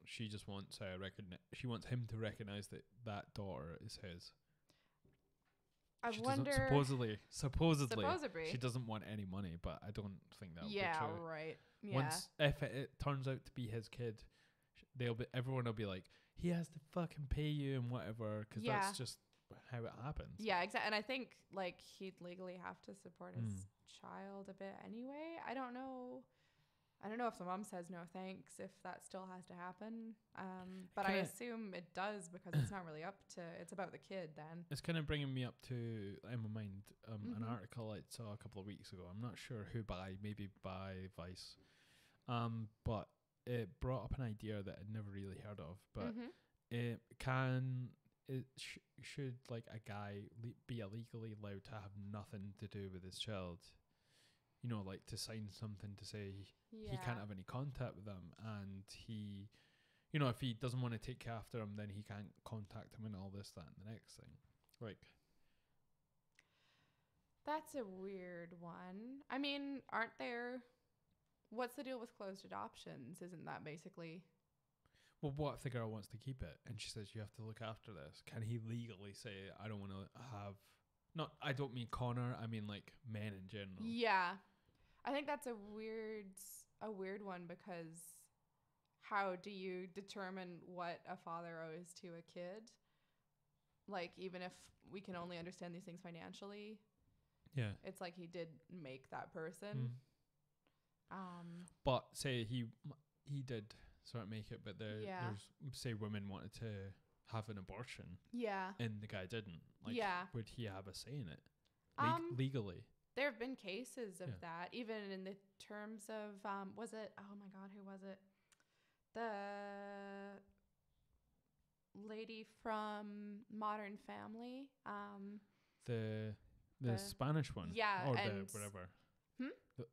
She just wants she wants him to recognize that daughter is his. I She wonder. doesn't supposedly Supposedly. she doesn't want any money, but I don't think that would Yeah, be true. right. Yeah. Once if it turns out to be his kid, everyone will be like, he has to fucking pay you and whatever, because Yeah. that's just how it happens. Yeah, exactly. And I think like he'd legally have to support his child a bit anyway. I don't know if the mom says no thanks, if that still has to happen. But I assume it does, because it's not really it's about the kid then. It's kind of bringing me up to, in my mind, an article I saw a couple of weeks ago. I'm not sure who by, maybe by Vice. But it brought up an idea that I'd never really heard of. But should like a guy be illegally allowed to have nothing to do with his child? You know, like to sign something to say he can't have any contact with them, and he, if he doesn't want to take after him, then he can't contact him and all this, that, and the next thing. Like, That's a weird one. I mean, what's the deal with closed adoptions? Isn't that basically... well, what if the girl wants to keep it and she says you have to look after this? Can he legally say, I don't want to have... I don't mean Connor, I mean like men in general. Yeah. I think that's a weird one, because how do you determine what a father owes to a kid? Like, even if we can only understand these things financially, Yeah. it's like he did make that person. But say he did sort of make it, but there's, say women wanted to have an abortion Yeah. and the guy didn't. Like, would he have a say in it? Legally? There have been cases of Yeah. that, even in the terms of, was it, oh my God, who was it? The lady from Modern Family. The Spanish one? Yeah. Or and the whatever. Hmm?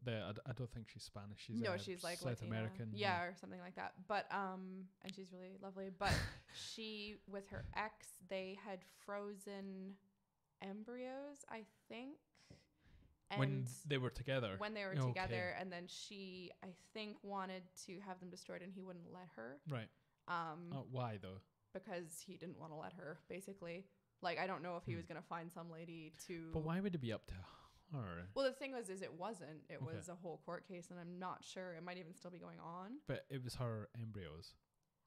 I don't think she's Spanish. She's she's like South Latina. American. Yeah, or something like that. But, and she's really lovely. But she, with her ex, they had frozen embryos, I think. And when they were together. When they were together, and then she, I think, wanted to have them destroyed, and he wouldn't let her. Right. Why though? Because he didn't want to let her, basically. Like, I don't know if he was going to find some lady to... But why would it be up to her? Well, the thing was, it wasn't. It was a whole court case, and I'm not sure. It might even still be going on. But it was her embryos.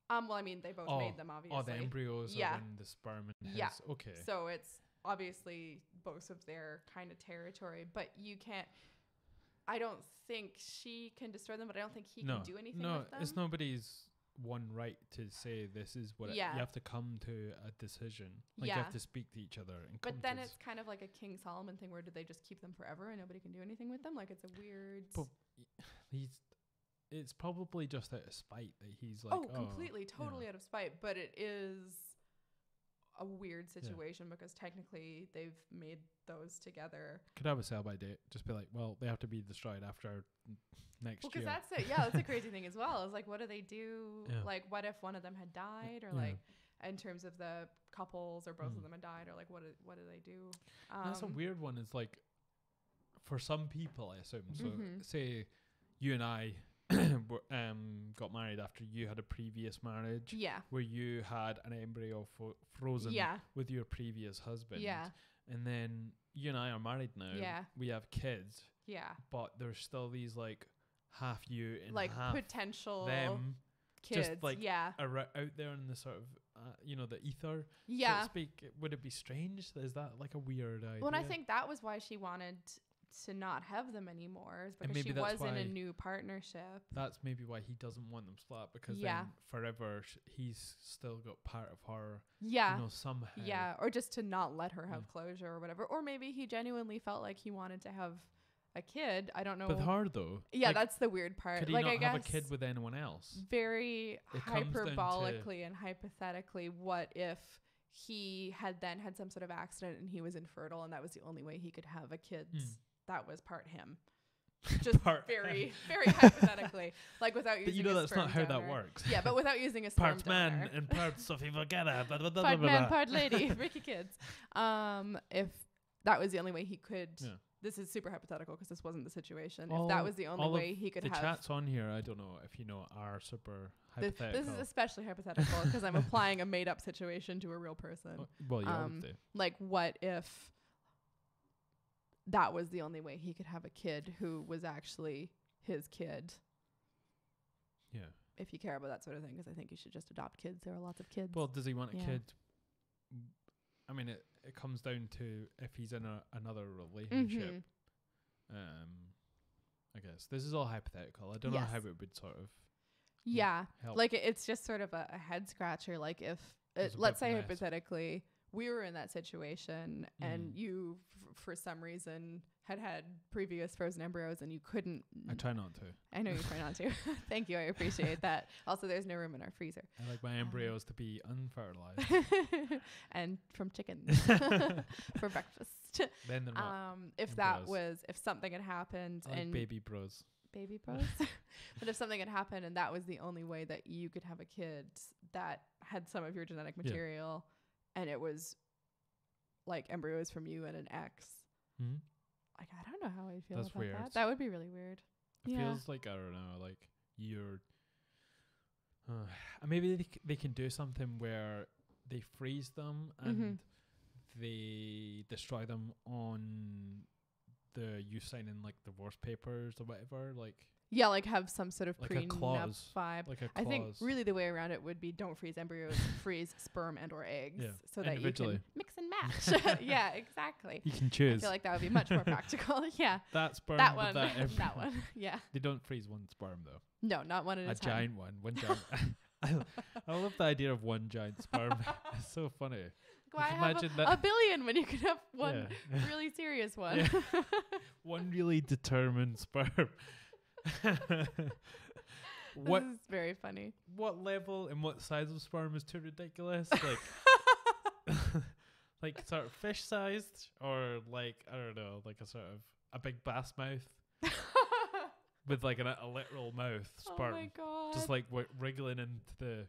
Well, I mean, they both made them, obviously. Oh, the embryos are in the sperm and his. Okay. So it's obviously both of their kind of territory, but you can't... I don't think she can destroy them, but I don't think he can do anything with them. No, it's nobody's one right to say this is what you have to come to a decision. Like you have to speak to each other. And but then it's kind of like a King Solomon thing where do they just keep them forever and nobody can do anything with them? Like it's a weird... But it's probably just out of spite that he's like... completely, totally out of spite. But it is a weird situation because technically they've made those together. Could have a sell by date. Just be like, well, they have to be destroyed after next year. Because that's it. Yeah, that's a crazy thing as well. Is like, what do they do? Yeah. Like, what if one of them had died, or like, in terms of the couples, or both of them had died, or like, what do they do? That's a weird one. It's like, for some people, I assume. So, say you and I got married after you had a previous marriage. Yeah. Where you had an embryo frozen. With your previous husband. Yeah. And then you and I are married now. Yeah. We have kids. Yeah. But there's still these like half you and like half potential them kids. Just like out there in the sort of the ether. Yeah. So to speak. Would it be strange? Is that like a weird idea? Well, and I think that was why she wanted to not have them anymore, is because she was in a new partnership. That's maybe why he doesn't want them split, because then forever he's still got part of her. Yeah. You know, somehow. Yeah, or just to not let her have closure or whatever. Or maybe he genuinely felt like he wanted to have a kid. I don't know. But hard though. Yeah, like, that's the weird part. Could he like, not I guess have a kid with anyone else? Very hyperbolically and hypothetically, what if he had then had some sort of accident and he was infertile and that was the only way he could have a kid? That was part him. Just very hypothetically, like without using. But you know that's not how donor. that works. Yeah, but without using a sperm part man donor. and part Sophie Vergara. Part man, part lady, Ricky Kids. If that was the only way he could, this is super hypothetical because this wasn't the situation. If that was the only way he could have. The chats on here, I don't know if you know, are super hypothetical. This is especially hypothetical because I'm applying a made up situation to a real person. Well, yeah, obviously. Like, what if that was the only way he could have a kid who was actually his kid? Yeah. If you care about that sort of thing, because I think you should just adopt kids. There are lots of kids. Well, does he want a kid? I mean, it comes down to if he's in another relationship. I guess this is all hypothetical. I don't know how it would sort of. Yeah, help. Like it's just sort of a head scratcher. Like if let's say hypothetically we were in that situation and you for some reason had previous frozen embryos and you couldn't. I try not to. I know you try not to. Thank you. I appreciate that. Also, there's no room in our freezer. I like my embryos to be unfertilized. And from chickens for breakfast. Then they're not if something had happened I like and baby bros. Baby bros. But if something had happened and that was the only way that you could have a kid that had some of your genetic material and it was like embryos from you and an ex. Like, I don't know how I feel about weird. that. That would be really weird. It feels like, I don't know, like you're... maybe they can do something where they freeze them and they destroy them on you signing like divorce papers or whatever, like... Yeah, like have some sort of like prenup vibe. Like a clause. I think really the way around it would be don't freeze embryos, freeze sperm and or eggs so that you can mix and match. Yeah, exactly. You can choose. I feel like that would be much more practical. Yeah. That sperm that one. That one. Yeah. They don't freeze one sperm though. No, not one at a time. A giant one. One giant. I love the idea of one giant sperm. It's so funny. Why have a billion when you could have one really serious one? Yeah. One really determined sperm. This is very funny. What level and what size of sperm is too ridiculous? Like, like sort of fish sized, or like I don't know, like a sort of a big bass mouth with like a literal mouth sperm. Oh my god! Just like wriggling into the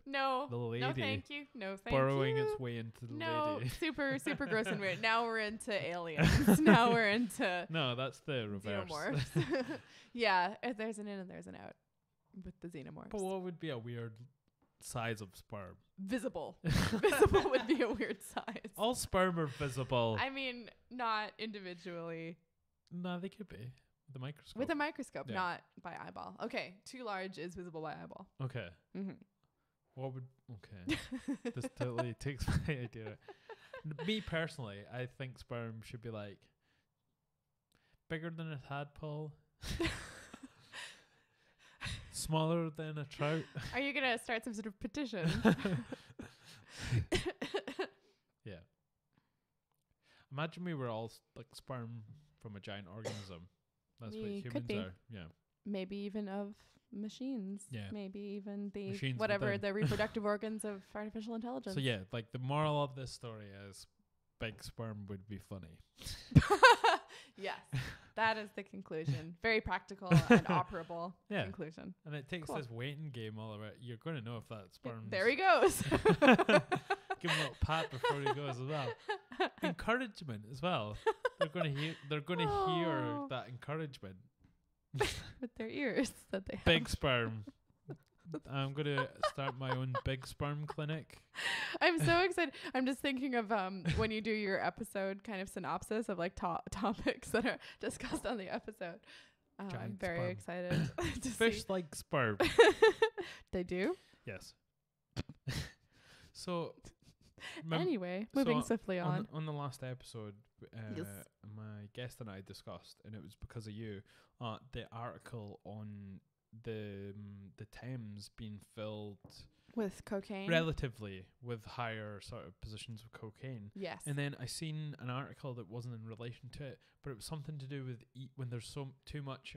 lady. No, thank you. No, thank burrowing you. Its way into the lady. super gross and weird. Now we're into aliens. Now we're into that's the reverse. Xenomorphs. Yeah, if there's an in and there's an out with the xenomorphs. But what would be a weird size of sperm? Visible. Visible would be a weird size. All sperm are visible. I mean, not individually. No, they could be. With a microscope. With a microscope, not by eyeball. Okay, too large is visible by eyeball. Okay. What would... Okay. This totally takes my idea. Me personally, I think sperm should be like bigger than a tadpole. Smaller than a trout. Are you gonna start some sort of petition? Yeah. Imagine we were all like sperm from a giant organism. That's what We humans could be. are. Yeah. Maybe even of machines. Yeah. Maybe even the Machines whatever within. the reproductive organs of artificial intelligence. So yeah, like the moral of this story is big sperm would be funny. Yes, that is the conclusion. Very practical and operable Yeah. conclusion. And it takes Cool. this waiting game all around. You're going to know if that sperm. There he goes. Give him a little pat before he goes as well. Encouragement as well. They're going to hear. They're going to hear Oh. that encouragement. With their ears that they Big have. sperm. I'm going to start my own big sperm clinic. I'm so excited. I'm just thinking of when you do your episode kind of synopsis of like topics that are discussed on the episode. I'm Giant very sperm. excited to Fish see. like sperm. They do. Yes. So, mem- Anyway, moving so swiftly on. on the last episode, Yes. my guest and I discussed, and it was because of you, the article on the Thames being filled With cocaine. relatively with higher sort of positions of cocaine. Yes. And then I seen an article that wasn't in relation to it, but it was something to do with when there's too much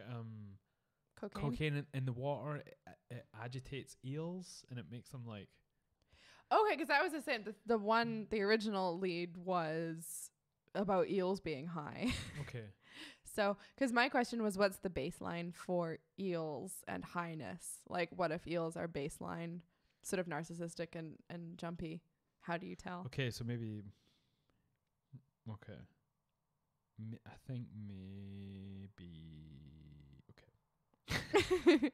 cocaine in the water, it agitates eels and it makes them like. Okay, because that was the same. The original lead was about eels being high. Okay. So, because my question was, what's the baseline for eels and highness? Like, what if eels are baseline, sort of narcissistic and jumpy? How do you tell? Okay, so maybe. Okay. I think maybe. Okay.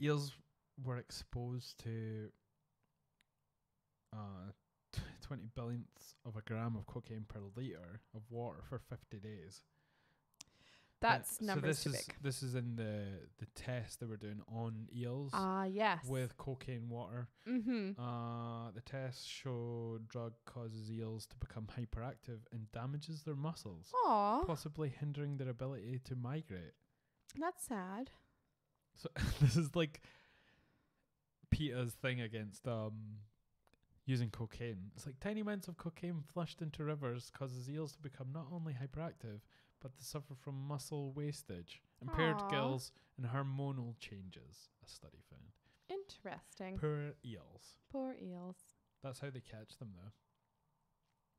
Eels were exposed to 20 billionths of a gram of cocaine per litre of water for 50 days. That's so numbers this too is big. this is in the test they were doing on eels Yes. with cocaine water. Mm-hmm. The test showed drug causes eels to become hyperactive and damages their muscles, Aw, possibly hindering their ability to migrate. that's sad. So this is like PETA's thing against using cocaine. It's like tiny amounts of cocaine flushed into rivers causes eels to become not only hyperactive but to suffer from muscle wastage, impaired Aw. gills, and hormonal changes. A study found. Interesting. Poor eels. Poor eels. That's how they catch them, though.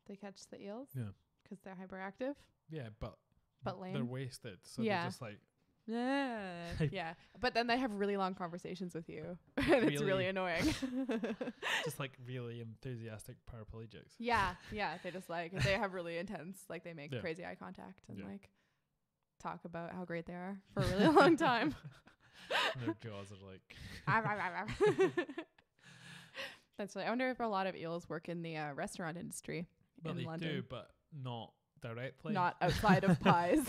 They catch the eels? Yeah. Because they're hyperactive? Yeah, but But lame? they're wasted, so Yeah. they're just like Yeah. Yeah. But then they have really long conversations with you. And it's really Really? annoying. just like really enthusiastic paraplegics. Yeah. Yeah. They just like, they have really intense, like they make Yeah. crazy eye contact and Yeah. like talk about how great they are for a really long time. And their jaws are like. That's right. I wonder if a lot of eels work in the restaurant industry Well, in they London. do, but not directly. Not outside of pies.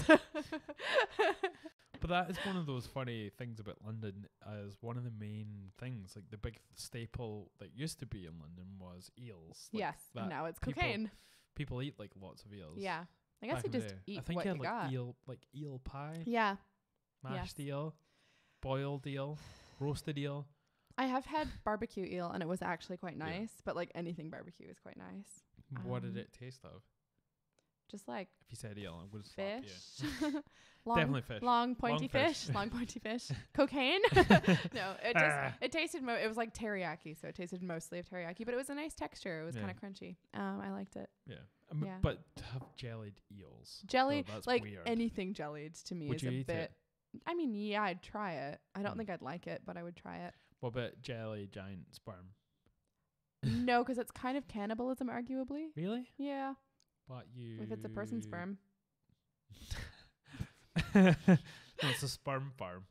But that is one of those funny things about London. As one of the main things, like the big staple that used to be in London was eels. Like Yes. that And now it's people- cocaine. People eat like lots of eels. Yeah. I guess back you in the just day. eat I think what you you had got. like eel pie, Yeah. mashed eel, boiled eel, roasted eel. I have had barbecue eel and it was actually quite Yeah. nice, but like anything barbecue is quite nice. What did Um, it taste of? Just like If you said eel, I would slap you. fish. long, Definitely fish. long pointy Long fish. fish. Long pointy fish. Cocaine? No, it Ah. just it tasted it was like teriyaki, so it tasted mostly of teriyaki, but it was a nice texture. It was Yeah. kind of crunchy. I liked it. Yeah. Yeah. But to have jellied eels. Jelly, that's like weird. anything jellied to me Would is you a eat bit. it? I mean, yeah, I'd try it. I don't Hmm. think I'd like it, but I would try it. What about jelly giant sperm? No, because it's kind of cannibalism, arguably. Really? Yeah, But you. if it's a person's sperm. No, it's a sperm farm.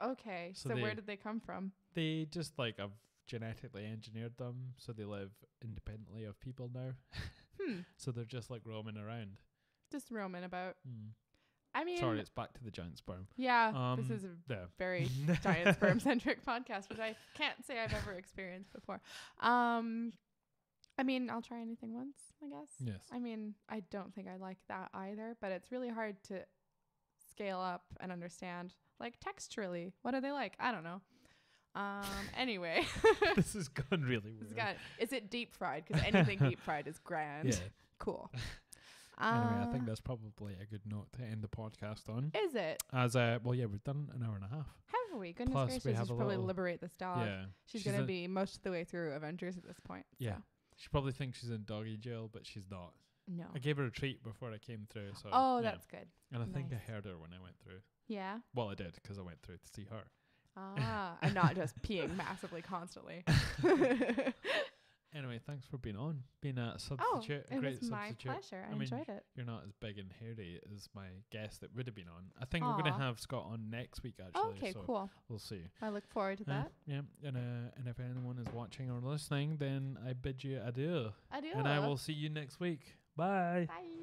Okay, So so where they- did they come from? They just like have genetically engineered them so they live independently of people now. So they're just like roaming around. Just roaming about. Hmm. I mean, Sorry, it's back to the giant sperm. yeah, this is a Yeah. very giant sperm centric podcast, which I can't say I've ever experienced before. I mean, I'll try anything once, I guess. Yes. I mean, I don't think I like that either, but it's really hard to scale up and understand, like, texturally, what are they like? I don't know. Anyway. This has gone really weird. Is it deep fried? Because anything deep fried is grand. Yeah. Cool. Anyway, I think that's probably a good note to end the podcast on. Is it? As well, yeah, we've done an hour and a half. Have we? Goodness Plus, gracious, we we have should a probably little- liberate this dog. Yeah, She's going to be most of the way through Avengers at this point. Yeah. So. She probably thinks she's in doggy jail, but she's not. No. I gave her a treat before I came through. So Oh, yeah. that's good. And I think nice. I heard her when I went through. Yeah. Well, I did because I went through to see her. And not just peeing massively constantly. Anyway, thanks for being on. Being a substitute, a it great was my substitute. pleasure. I mean, enjoyed it. You're not as big and hairy as my guest that would have been on. I think we're going to Aw. have Scott on next week, actually. Okay, so cool. we'll see. I look forward to that. Yeah, and if anyone is watching or listening, then I bid you adieu. Adieu. And I will see you next week. Bye. Bye.